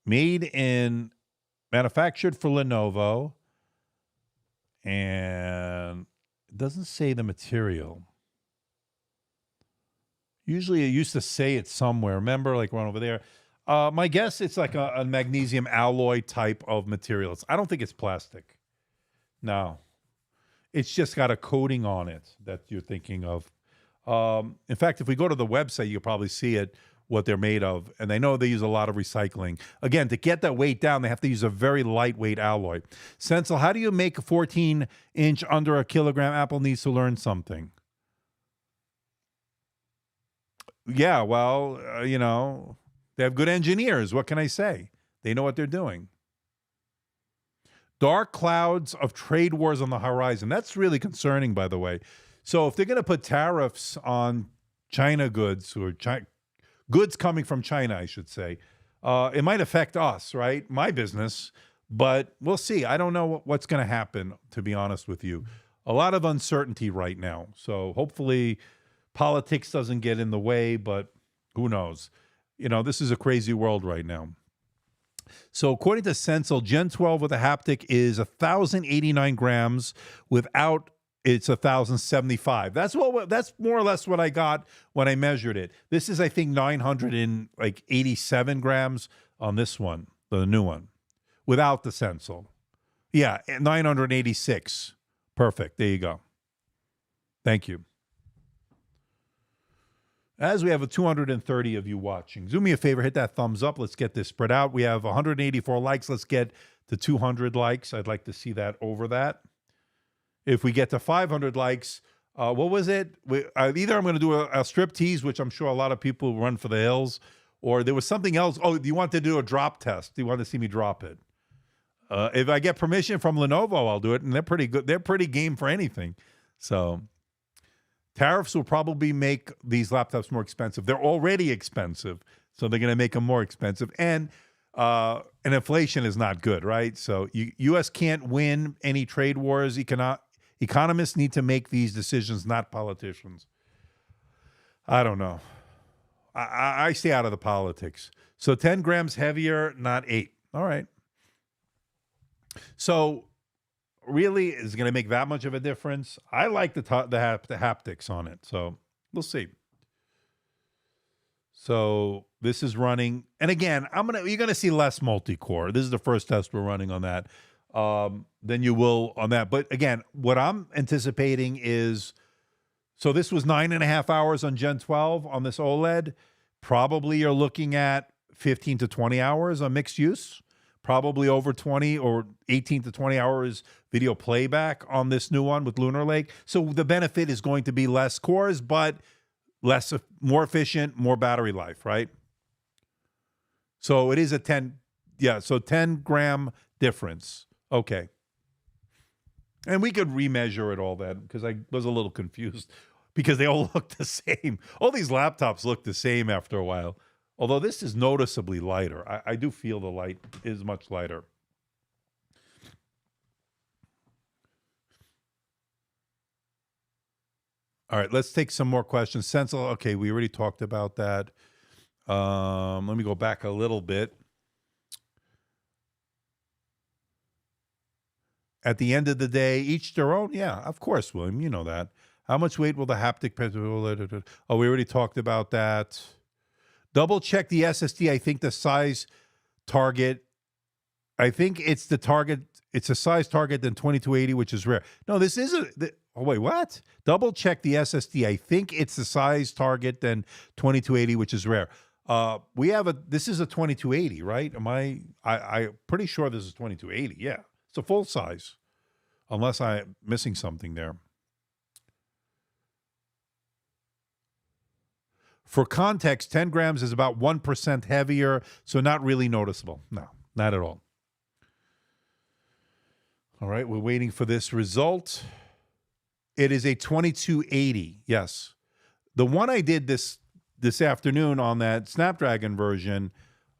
Manufactured for Lenovo. And it doesn't say the material. Usually it used to say it somewhere. Remember, like one over there. My guess, it's like a magnesium alloy type of material. I don't think it's plastic. No. It's just got a coating on it that you're thinking of. In fact, if we go to the website, you'll probably see it, what they're made of. And they know they use a lot of recycling. Again, to get that weight down, they have to use a very lightweight alloy. Sensible, how do you make a 14-inch under a kilogram? Apple needs to learn something. Yeah, well, they have good engineers. What can I say? They know what they're doing. Dark clouds of trade wars on the horizon. That's really concerning, by the way. So if they're going to put tariffs on China goods, or goods coming from China, I should say, it might affect us, right? My business, but we'll see. I don't know what's going to happen, to be honest with you. A lot of uncertainty right now. So hopefully politics doesn't get in the way, but who knows? This is a crazy world right now. So according to Sensible, Gen 12 with a haptic is 1,089 grams. Without, it's 1,075. That's more or less what I got when I measured it. This is, I think, 987 grams on this one, the new one, without the Sensible. Yeah, 986. Perfect. There you go. Thank you. As we have 230 of you watching, do me a favor, hit that thumbs up. Let's get this spread out. We have 184 likes. Let's get to 200 likes. I'd like to see that over that. If we get to 500 likes, what was it? Either I'm going to do a strip tease, which I'm sure a lot of people run for the hills, or there was something else. Oh, do you want to do a drop test? Do you want to see me drop it? If I get permission from Lenovo, I'll do it, and they're pretty good. They're pretty game for anything. So tariffs will probably make these laptops more expensive. They're already expensive, so they're going to make them more expensive. And inflation is not good, right? So U.S. can't win any trade wars. Economists need to make these decisions, not politicians. I don't know. I stay out of the politics. So 10 grams heavier, not 8. All right. So really, is it going to make that much of a difference? I like the haptics on it, so we'll see. So this is running, and again, you're going to see less multi-core. This is the first test we're running on that. Than you will on that. But again, what I'm anticipating is, so this was 9.5 hours on Gen 12 on this OLED. Probably you're looking at 15 to 20 hours on mixed use. Probably over 20 or 18 to 20 hours video playback on this new one with Lunar Lake. So the benefit is going to be less cores, but more efficient, more battery life, right? So it is a 10 gram difference. Okay. And we could remeasure it all that, because I was a little confused because they all look the same. All these laptops look the same after a while. Although this is noticeably lighter. I do feel the light is much lighter. All right, let's take some more questions. Sensible, okay, we already talked about that. Let me go back a little bit. At the end of the day, each their own. Yeah, of course, William, you know that. How much weight will the haptic pen? Oh, we already talked about that. Double check the SSD. I think the size target. I think it's the target. It's a size target than 2280, which is rare. No, this isn't. Oh, wait, what? Double check the SSD. I think it's the size target than 2280, which is rare. We have this is a 2280, right? I'm pretty sure this is 2280. Yeah. It's a full size, unless I'm missing something there. For context, 10 grams is about 1% heavier, so not really noticeable. No, not at all. All right, we're waiting for this result. It is a 2280, yes. The one I did this afternoon on that Snapdragon version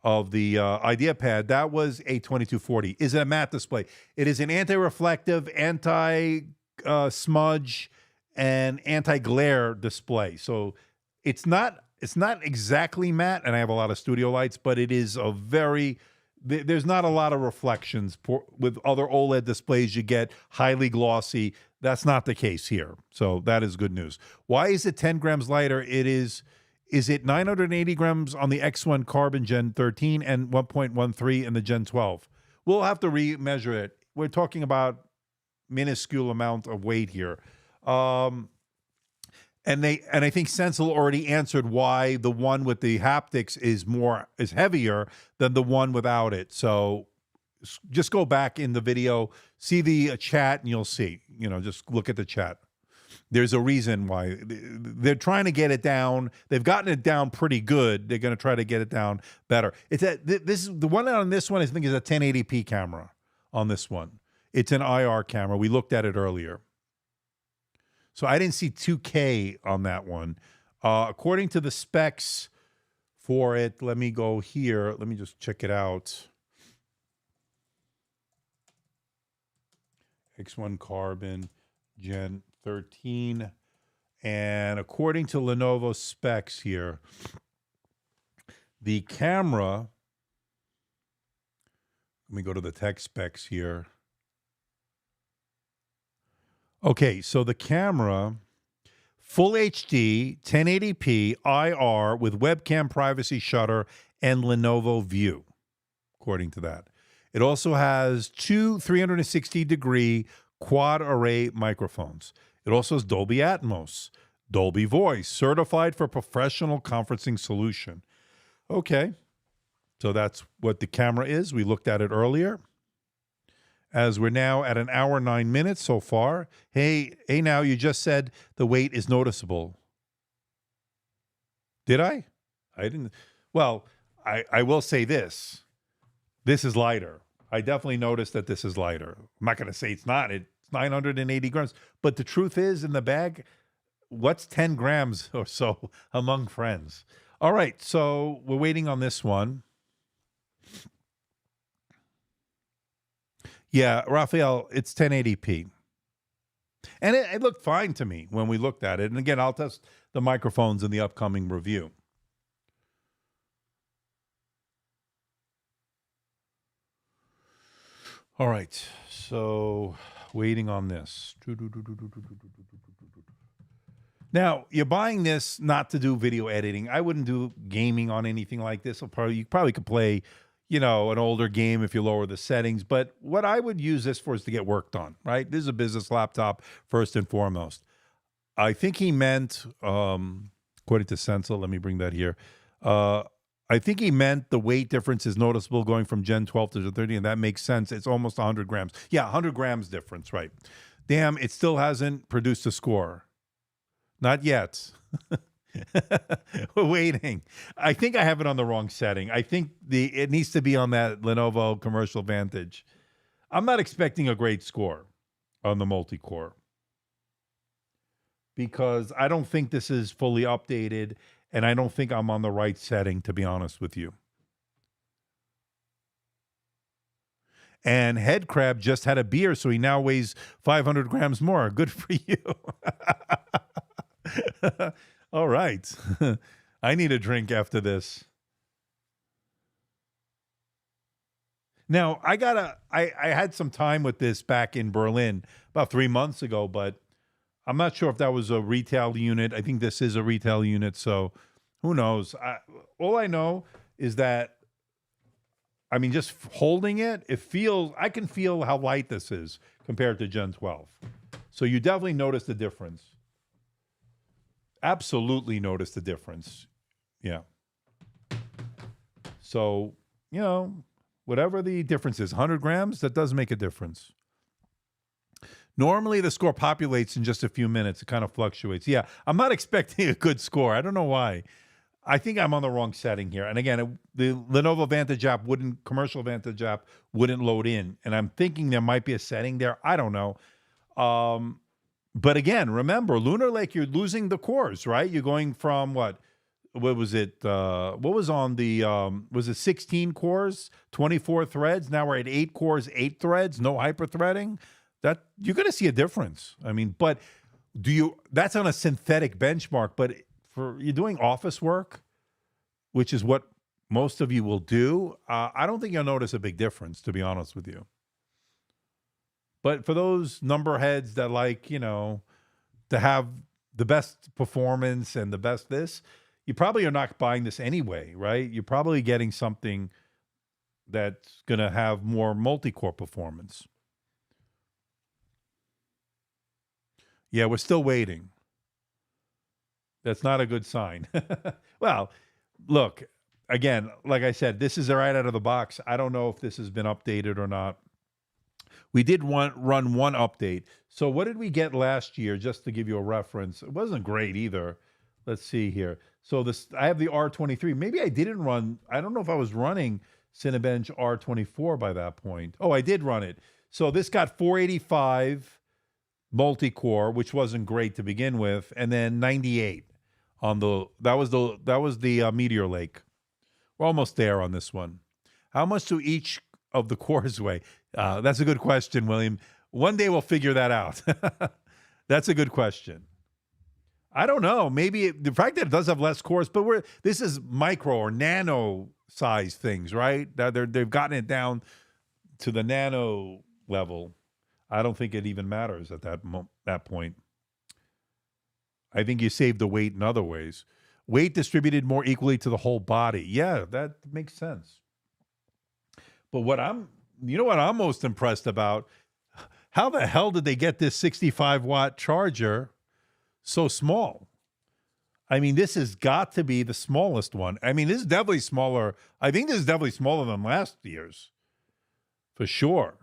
of the IdeaPad, that was a 2240. Is it a matte display? It is an anti-reflective, anti-smudge, and anti-glare display. So it's not exactly matte, and I have a lot of studio lights, but it is a very there's not a lot of reflections. With other OLED displays, you get highly glossy. That's not the case here. So that is good news. Why is it 10 grams lighter? Is it 980 grams on the X1 Carbon Gen 13 and 1.13 in the Gen 12? We'll have to remeasure it. We're talking about minuscule amount of weight here. And I think Sensible already answered why the one with the haptics is heavier than the one without it. So just go back in the video, see the chat, and you'll see. Just look at the chat. There's a reason why they're trying to get it down. They've gotten it down pretty good. They're going to try to get it down better. It's the one on this one. I think is a 1080p camera on this one. It's an IR camera. We looked at it earlier. So I didn't see 2K on that one. According to the specs for it, let me go here. Let me just check it out. X1 Carbon Gen 13. And according to Lenovo specs here, the camera, let me go to the tech specs here. Okay, so the camera, full HD, 1080p, IR with webcam privacy shutter and Lenovo View, according to that. It also has two 360-degree quad array microphones. It also has Dolby Atmos, Dolby Voice, certified for professional conferencing solution. Okay, so that's what the camera is. We looked at it earlier. As we're now at an hour, 9 minutes so far. Hey, now you just said the weight is noticeable. Did I? I didn't. Well, I will say this. This is lighter. I definitely noticed that this is lighter. I'm not going to say it's not. It's 980 grams. But the truth is, in the bag, what's 10 grams or so among friends? All right, so we're waiting on this one. Yeah, Raphael, it's 1080p. And it looked fine to me when we looked at it. And again, I'll test the microphones in the upcoming review. All right, so waiting on this. Now, you're buying this not to do video editing. I wouldn't do gaming on anything like this. You probably could play, an older game if you lower the settings. But what I would use this for is to get work done, right? This is a business laptop first and foremost. I think he meant, according to Sensible, let me bring that here. I think he meant the weight difference is noticeable going from Gen 12 to Gen 13, and that makes sense. It's almost 100 grams. Yeah, 100 grams difference, right. Damn, it still hasn't produced a score. Not yet. We're waiting. I think I have it on the wrong setting. I think it needs to be on that Lenovo Commercial Vantage. I'm not expecting a great score on the multi-core because I don't think this is fully updated. and I don't think I'm on the right setting, to be honest with you. And Head Crab just had a beer, so he now weighs 500 grams more. Good for you. All right. I need a drink after this. Now, I had some time with this back in Berlin about 3 months ago, but I'm not sure if that was a retail unit. I think this is a retail unit, so who knows? All I know is that, I mean, just holding it, I can feel how light this is compared to Gen 12. So you definitely notice the difference. Absolutely notice the difference. Yeah. So, whatever the difference is, 100 grams, that does make a difference. Normally, the score populates in just a few minutes. It kind of fluctuates. Yeah, I'm not expecting a good score. I don't know why. I think I'm on the wrong setting here. And again, the Lenovo Vantage app commercial Vantage app wouldn't load in. And I'm thinking there might be a setting there. I don't know. But again, remember, Lunar Lake, you're losing the cores, right? You're going from what was it? What was on the, was it 16 cores, 24 threads? Now we're at 8 cores, 8 threads, no hyper-threading. That you're going to see a difference. I mean, but that's on a synthetic benchmark, but for you're doing office work, which is what most of you will do, I don't think you'll notice a big difference, to be honest with you. But for those number heads that like, to have the best performance and the best this, you probably are not buying this anyway, right? You're probably getting something that's going to have more multi-core performance. Yeah, we're still waiting. That's not a good sign. Well, look, again, like I said, this is right out of the box. I don't know if this has been updated or not. We did run one update. So what did we get last year, just to give you a reference? It wasn't great either. Let's see here. So I have the R23. Maybe I didn't run. I don't know if I was running Cinebench R24 by that point. Oh, I did run it. So this got 485 multi-core, which wasn't great to begin with, and then 98 on that was the Meteor Lake. We're almost there on this one. How much do each of the cores weigh? That's a good question, William. One day we'll figure that out. That's a good question. I don't know. Maybe the fact that it does have less cores, but this is micro or nano size things, right? They've gotten it down to the nano level. I don't think it even matters at that point. I think you save the weight in other ways. Weight distributed more equally to the whole body. Yeah, that makes sense. But what I'm most impressed about, how the hell did they get this 65-watt charger so small? I mean, this has got to be the smallest one. I mean, this is definitely smaller. I think this is definitely smaller than last year's, for sure.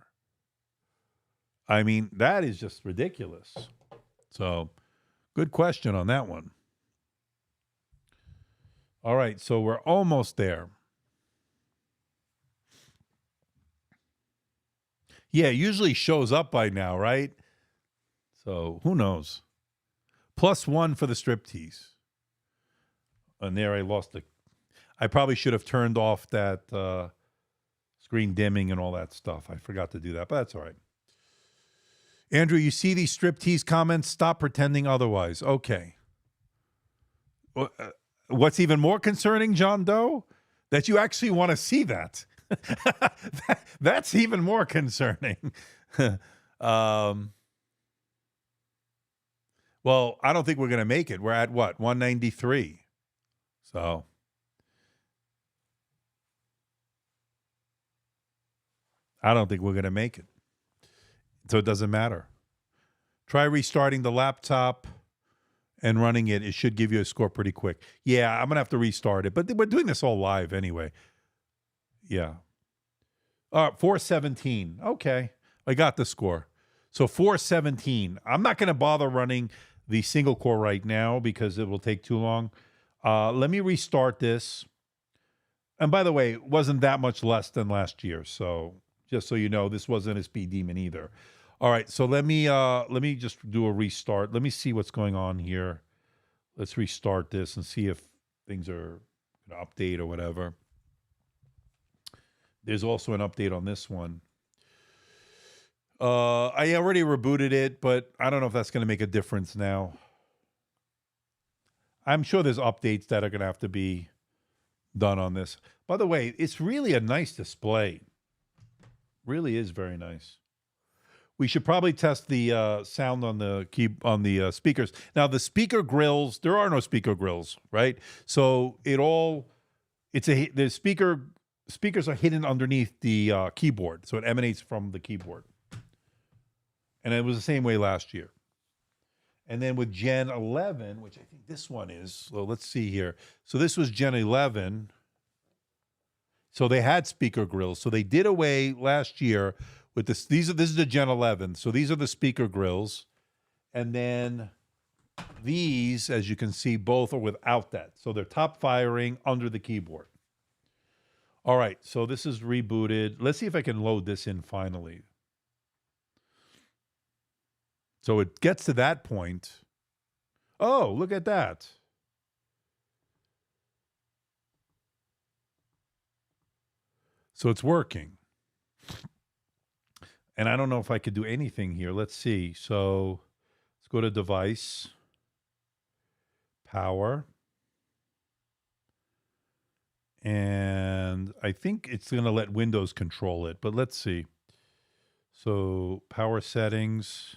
I mean, that is just ridiculous. So, good question on that one. All right, so we're almost there. Yeah, it usually shows up by now, right? So, who knows? +1 for the striptease. And there I lost it. I probably should have turned off that screen dimming and all that stuff. I forgot to do that, but that's all right. Andrew, you see these striptease comments? Stop pretending otherwise. Okay. What's even more concerning, John Doe? That you actually want to see that. That's even more concerning. Well, I don't think we're going to make it. We're at what? 193. So. I don't think we're going to make it. So it doesn't matter. Try restarting the laptop and running it. It should give you a score pretty quick. Yeah, I'm going to have to restart it. But we're doing this all live anyway. Yeah. 417. Okay. I got the score. So 417. I'm not going to bother running the single core right now because it will take too long. Let me restart this. And by the way, it wasn't that much less than last year. So just so you know, this wasn't a speed demon either. All right, so let me just do a restart. Let me see what's going on here. Let's restart this and see if things are going to update or whatever. There's also an update on this one. I already rebooted it, but I don't know if that's going to make a difference now. I'm sure there's updates that are going to have to be done on this. By the way, it's really a nice display. Really is very nice. We should probably test the sound on the speakers. Now the speaker grills, there are no speaker grills, right? So the speakers are hidden underneath the keyboard, so it emanates from the keyboard. And it was the same way last year. And then with Gen 11, which I think this one is, so let's see here. So this was Gen 11. So they had speaker grills. So they did away last year with this. This is the Gen 11. So these are the speaker grills. And then these, as you can see, both are without that. So they're top firing under the keyboard. All right. So this is rebooted. Let's see if I can load this in finally. So it gets to that point. Oh, look at that. So it's working. And I don't know if I could do anything here. Let's see. So let's go to device, power. And I think it's going to let Windows control it, but let's see. So power settings,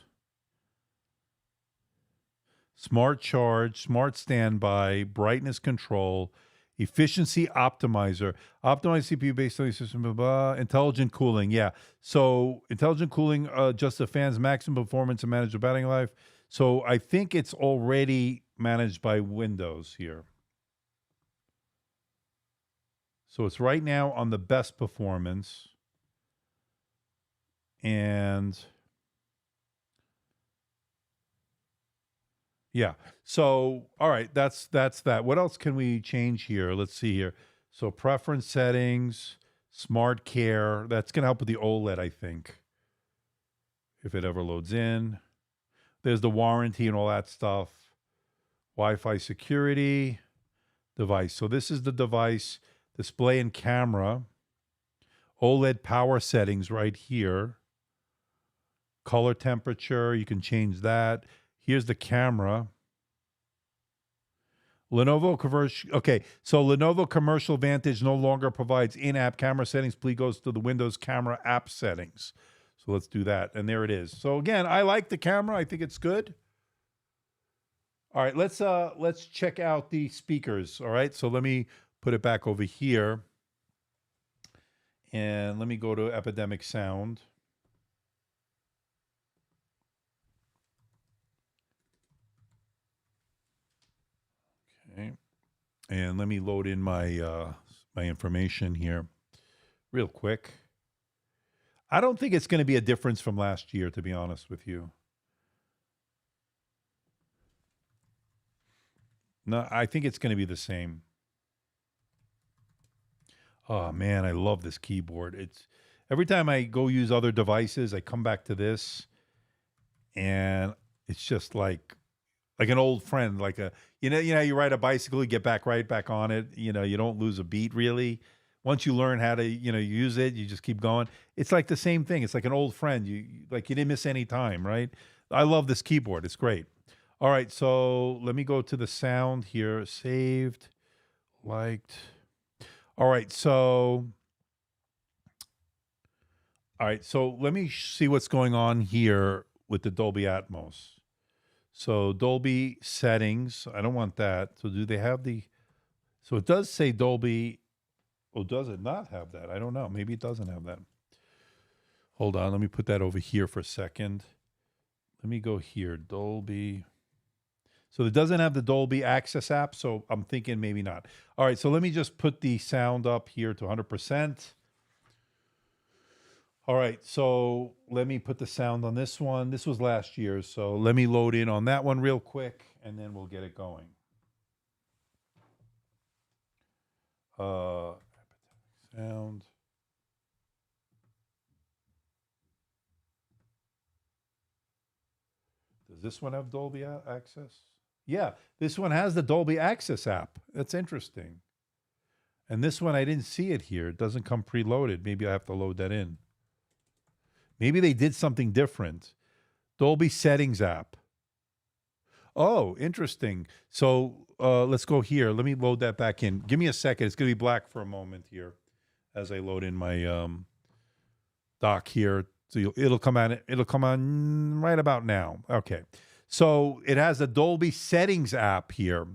smart charge, smart standby, brightness control, efficiency optimizer, optimize CPU based on the system, blah, blah, intelligent cooling. Yeah. So intelligent cooling adjusts the fan's maximum performance and manage the battery life. So I think it's already managed by Windows here. So it's right now on the best performance. And yeah. So, all right, that's that. What else can we change here? Let's see here. So preference settings, smart care. That's going to help with the OLED, I think, if it ever loads in. There's the warranty and all that stuff. Wi-Fi security, device. So this is the device, display and camera. OLED power settings right here. Color temperature, you can change that. Here's the camera. Lenovo commercial. Okay, so Lenovo Commercial Vantage no longer provides in-app camera settings. Please goes to the Windows Camera app settings. So let's do that, and there it is. So again, I like the camera. I think it's good. All right, let's check out the speakers. All right, so let me put it back over here, and let me go to Epidemic Sound. Okay. And let me load in my my information here real quick. I don't think it's going to be a difference from last year, to be honest with you. No, I think it's going to be the same. Oh man, I love this keyboard. It's every time I go use other devices, I come back to this, and it's just like an old friend, like a you ride a bicycle, you get back right back on it. You don't lose a beat really. Once you learn how to use it, you just keep going. It's like the same thing. It's like an old friend. You didn't miss any time, right? I love this keyboard. It's great. All right, so let me go to the sound here. Saved, liked. All right, so let me see what's going on here with the Dolby Atmos. So Dolby settings, I don't want that. So do they have so it does say Dolby, or does it not have that? I don't know. Maybe it doesn't have that. Hold on, let me put that over here for a second. Let me go here, Dolby. So it doesn't have the Dolby Access app, so I'm thinking maybe not. All right, so let me just put the sound up here to 100%. All right, so let me put the sound on this one. This was last year, so let me load in on that one real quick, and then we'll get it going. Sound. Does this one have Dolby Access? Yeah, this one has the Dolby Access app. That's interesting. And this one, I didn't see it here. It doesn't come preloaded. Maybe I have to load that in. Maybe they did something different. Dolby Settings app. Oh, interesting. So let's go here. Let me load that back in. Give me a second. It's going to be black for a moment here as I load in my dock here. So it'll come on. It'll come on right about now. Okay. So it has a Dolby Settings app here.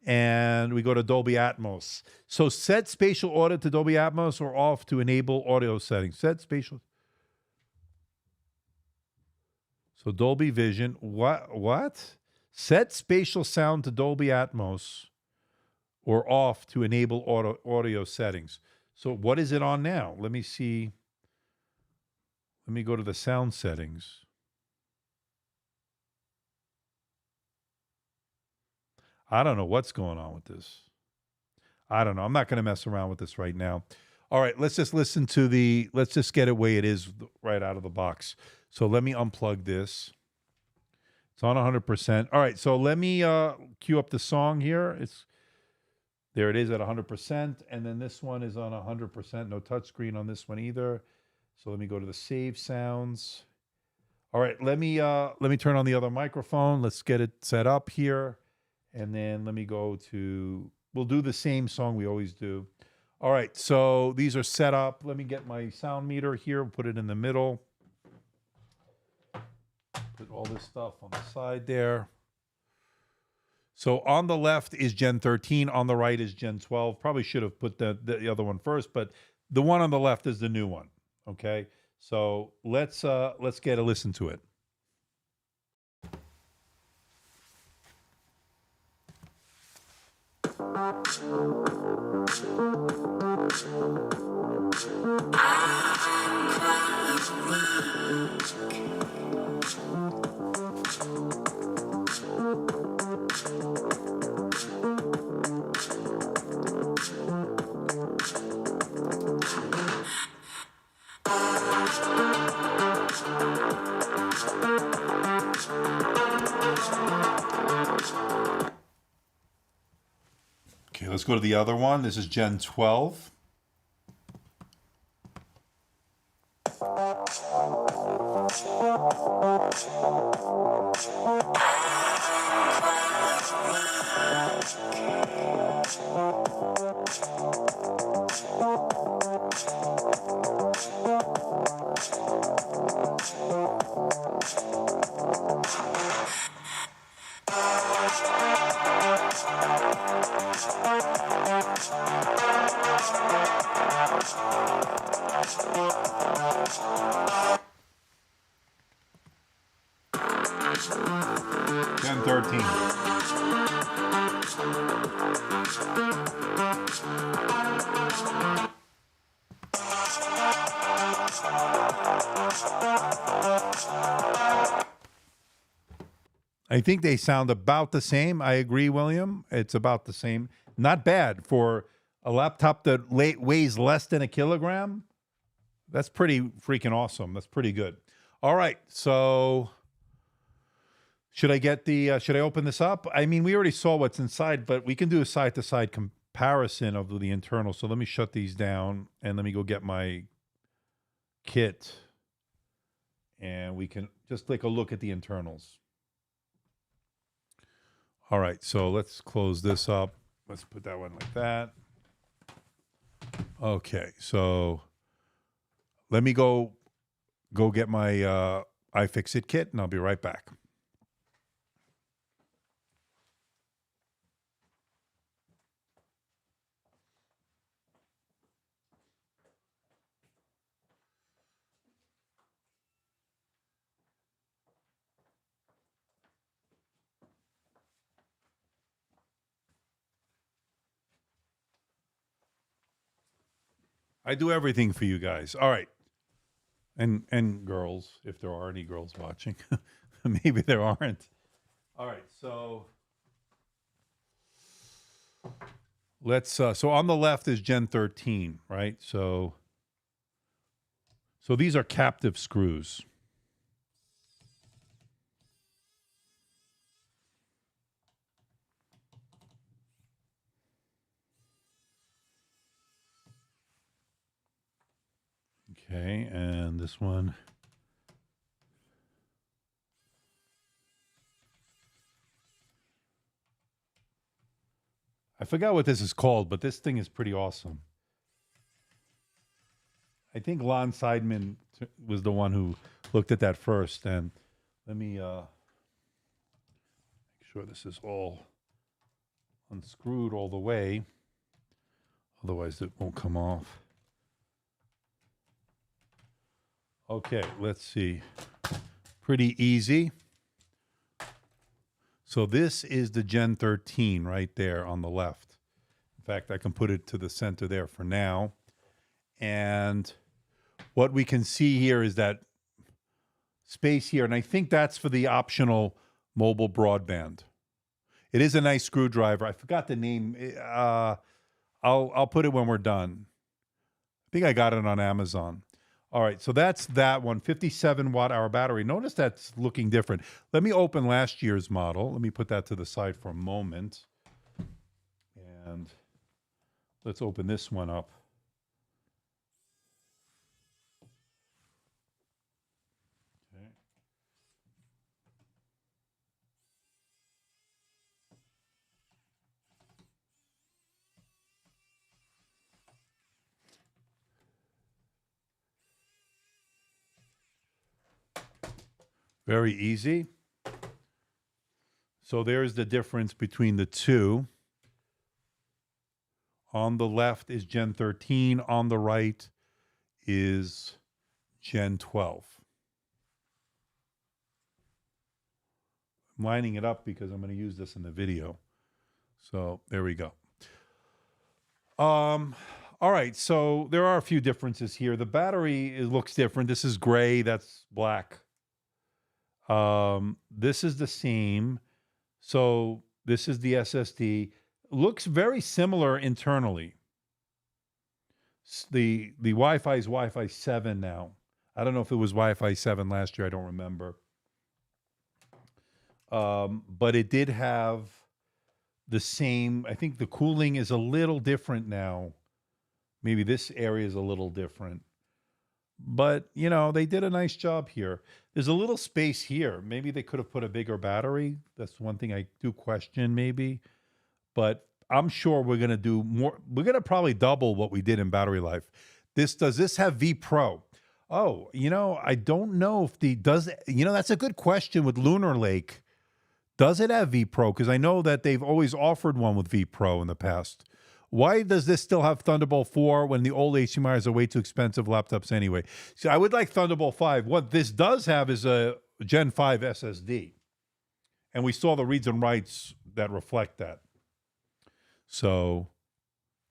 And we go to Dolby Atmos. So set spatial audio to Dolby Atmos or off to enable audio settings. Set spatial. So Dolby Vision. What? Set spatial sound to Dolby Atmos or off to enable audio settings. So what is it on now? Let me see. Let me go to the sound settings. I don't know what's going on with this. I don't know. I'm not going to mess around with this right now. All right, let's just listen to let's just get it way it is right out of the box. So let me unplug this. It's on 100%. All right, so let me cue up the song here. There it is at 100%, and then this one is on 100%. No touchscreen on this one either. So let me go to the save sounds. All right, let me turn on the other microphone. Let's get it set up here. And then let me go to, we'll do the same song we always do. All right, so these are set up. Let me get my sound meter here, put it in the middle. Put all this stuff on the side there. So on the left is Gen 13, on the right is Gen 12. Probably should have put the other one first, but the one on the left is the new one, okay? So let's get a listen to it. Okay, let's go to the other one. This is Gen 12. Gen 13. I think they sound about the same. I agree, William. It's about the same. Not bad for a laptop that weighs less than a kilogram. That's pretty freaking awesome. That's pretty good. All right, so should I open this up? I mean, we already saw what's inside, but we can do a side-to-side comparison of the internal. So let me shut these down and let me go get my kit and we can just take a look at the internals. All right, so let's close this up. Let's put that one like that. Okay, so let me go get my iFixit kit, and I'll be right back. I do everything for you guys. All right. And girls, if there are any girls watching. Maybe there aren't. All right, so let's so on the left is Gen 13, right? So these are captive screws. Okay, and this one. I forgot what this is called, but this thing is pretty awesome. I think Lon Seidman was the one who looked at that first. And let me make sure this is all unscrewed all the way. Otherwise, it won't come off. Okay, let's see. Pretty easy. So this is the Gen 13 right there on the left. In fact, I can put it to the center there for now. And what we can see here is that space here, and I think that's for the optional mobile broadband. It is a nice screwdriver. I forgot the name. I'll put it when we're done. I think I got it on Amazon. All right, so that's that one, 57 watt-hour battery. Notice that's looking different. Let me open last year's model. Let me put that to the side for a moment. And let's open this one up. Okay. Very easy. So there's the difference between the two. On the left is Gen 13. On the right is Gen 12. I'm lining it up because I'm going to use this in the video. So there we go. All right, so there are a few differences here. The battery looks different. This is gray, that's black. This is the same. So this is the SSD. Looks very similar internally. The Wi-Fi is Wi-Fi 7 now. I don't know if it was Wi-Fi 7 last year. I don't remember. But it did have the same. I think the cooling is a little different now. Maybe this area is a little different. But, you know, they did a nice job here. There's a little space here. Maybe they could have put a bigger battery. That's one thing I do question maybe. But I'm sure we're going to do more. We're going to probably double what we did in battery life. Does this have V Pro? Oh, you know, I don't know if that's a good question with Lunar Lake. Does it have V Pro? Because I know that they've always offered one with V Pro in the past. Why does this still have Thunderbolt 4 when the old HDMIs are way too expensive laptops anyway? So I would like Thunderbolt 5. What this does have is a Gen 5 SSD. And we saw the reads and writes that reflect that. So,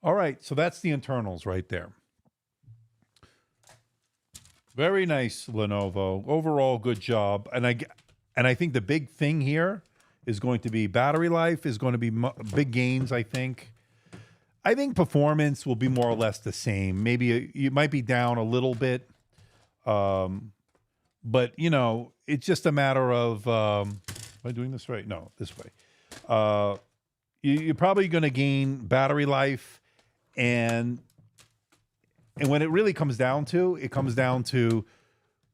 all right. So that's the internals right there. Very nice, Lenovo. Overall, good job. And I think the big thing here is going to be battery life, is going to be big gains, I think. I think performance will be more or less the same. Maybe you might be down a little bit. But, you know, it's just a matter of, am I doing this right? No, this way. You're probably going to gain battery life. And when it really comes down to,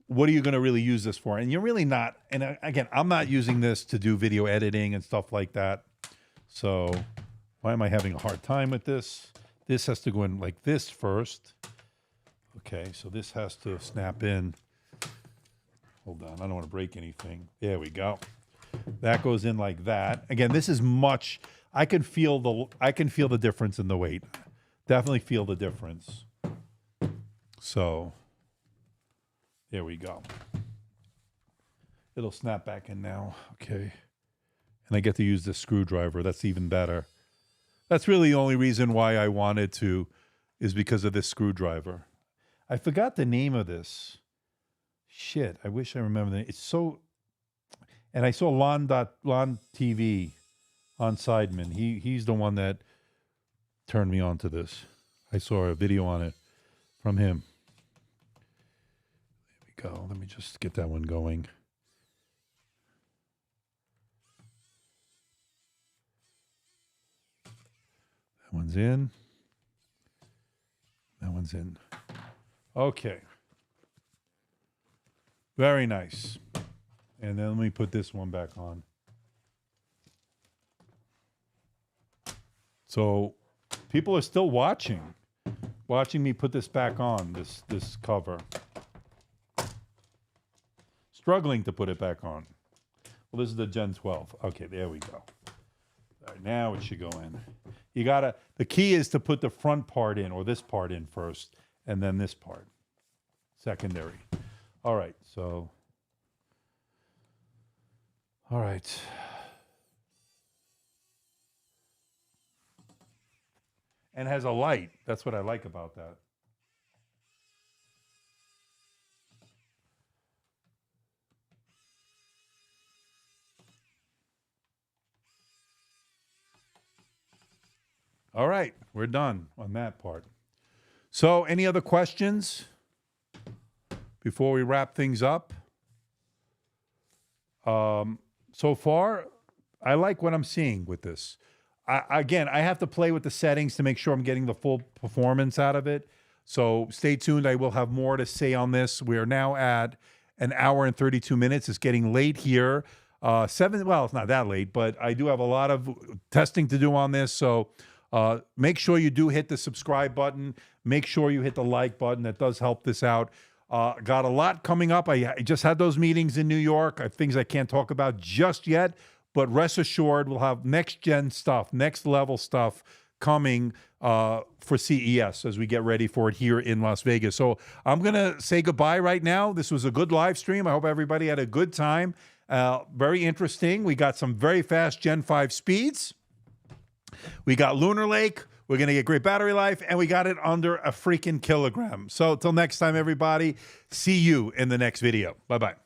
what are you going to really use this for? And you're really not. And again, I'm not using this to do video editing and stuff like that. So why am I having a hard time with this? This has to go in like this first. Okay, so this has to snap in. Hold on, I don't want to break anything. There we go. That goes in like that. Again, this is much. I can feel the difference in the weight. Definitely feel the difference. So there we go. It'll snap back in now. Okay. And I get to use this screwdriver. That's even better. That's really the only reason why I wanted to, is because of this screwdriver. I forgot the name of this. Shit, I wish I remember that. It's so, and I saw Lon TV on Seidman. He's the one that turned me on to this. I saw a video on it from him. There we go. Let me just get that one going. That one's in. That one's in. Okay. Very nice. And then let me put this one back on. So people are still watching me put this back on, this cover. Struggling to put it back on. Well, this is the Gen 12. Okay, there we go. All right, now it should go in. The key is to put the front part in, or this part in first, and then this part, secondary. All right, so, all right. And has a light. That's what I like about that. All right, we're done on that part. So, any other questions before we wrap things up? So far, I like what I'm seeing with this. Again, I have to play with the settings to make sure I'm getting the full performance out of it. So stay tuned. I will have more to say on this. We are now at an hour and 32 minutes. It's getting late here. Well, it's not that late, but I do have a lot of testing to do on this. So make sure you do hit the subscribe button. Make sure you hit the like button. That does help this out. Got a lot coming up. I just had those meetings in New York. Things I can't talk about just yet. But rest assured, we'll have next-gen stuff, next-level stuff coming for CES as we get ready for it here in Las Vegas. So I'm going to say goodbye right now. This was a good live stream. I hope everybody had a good time. Very interesting. We got some very fast Gen 5 speeds. We got Lunar Lake. We're going to get great battery life. And we got it under a freaking kilogram. So till next time, everybody, see you in the next video. Bye-bye.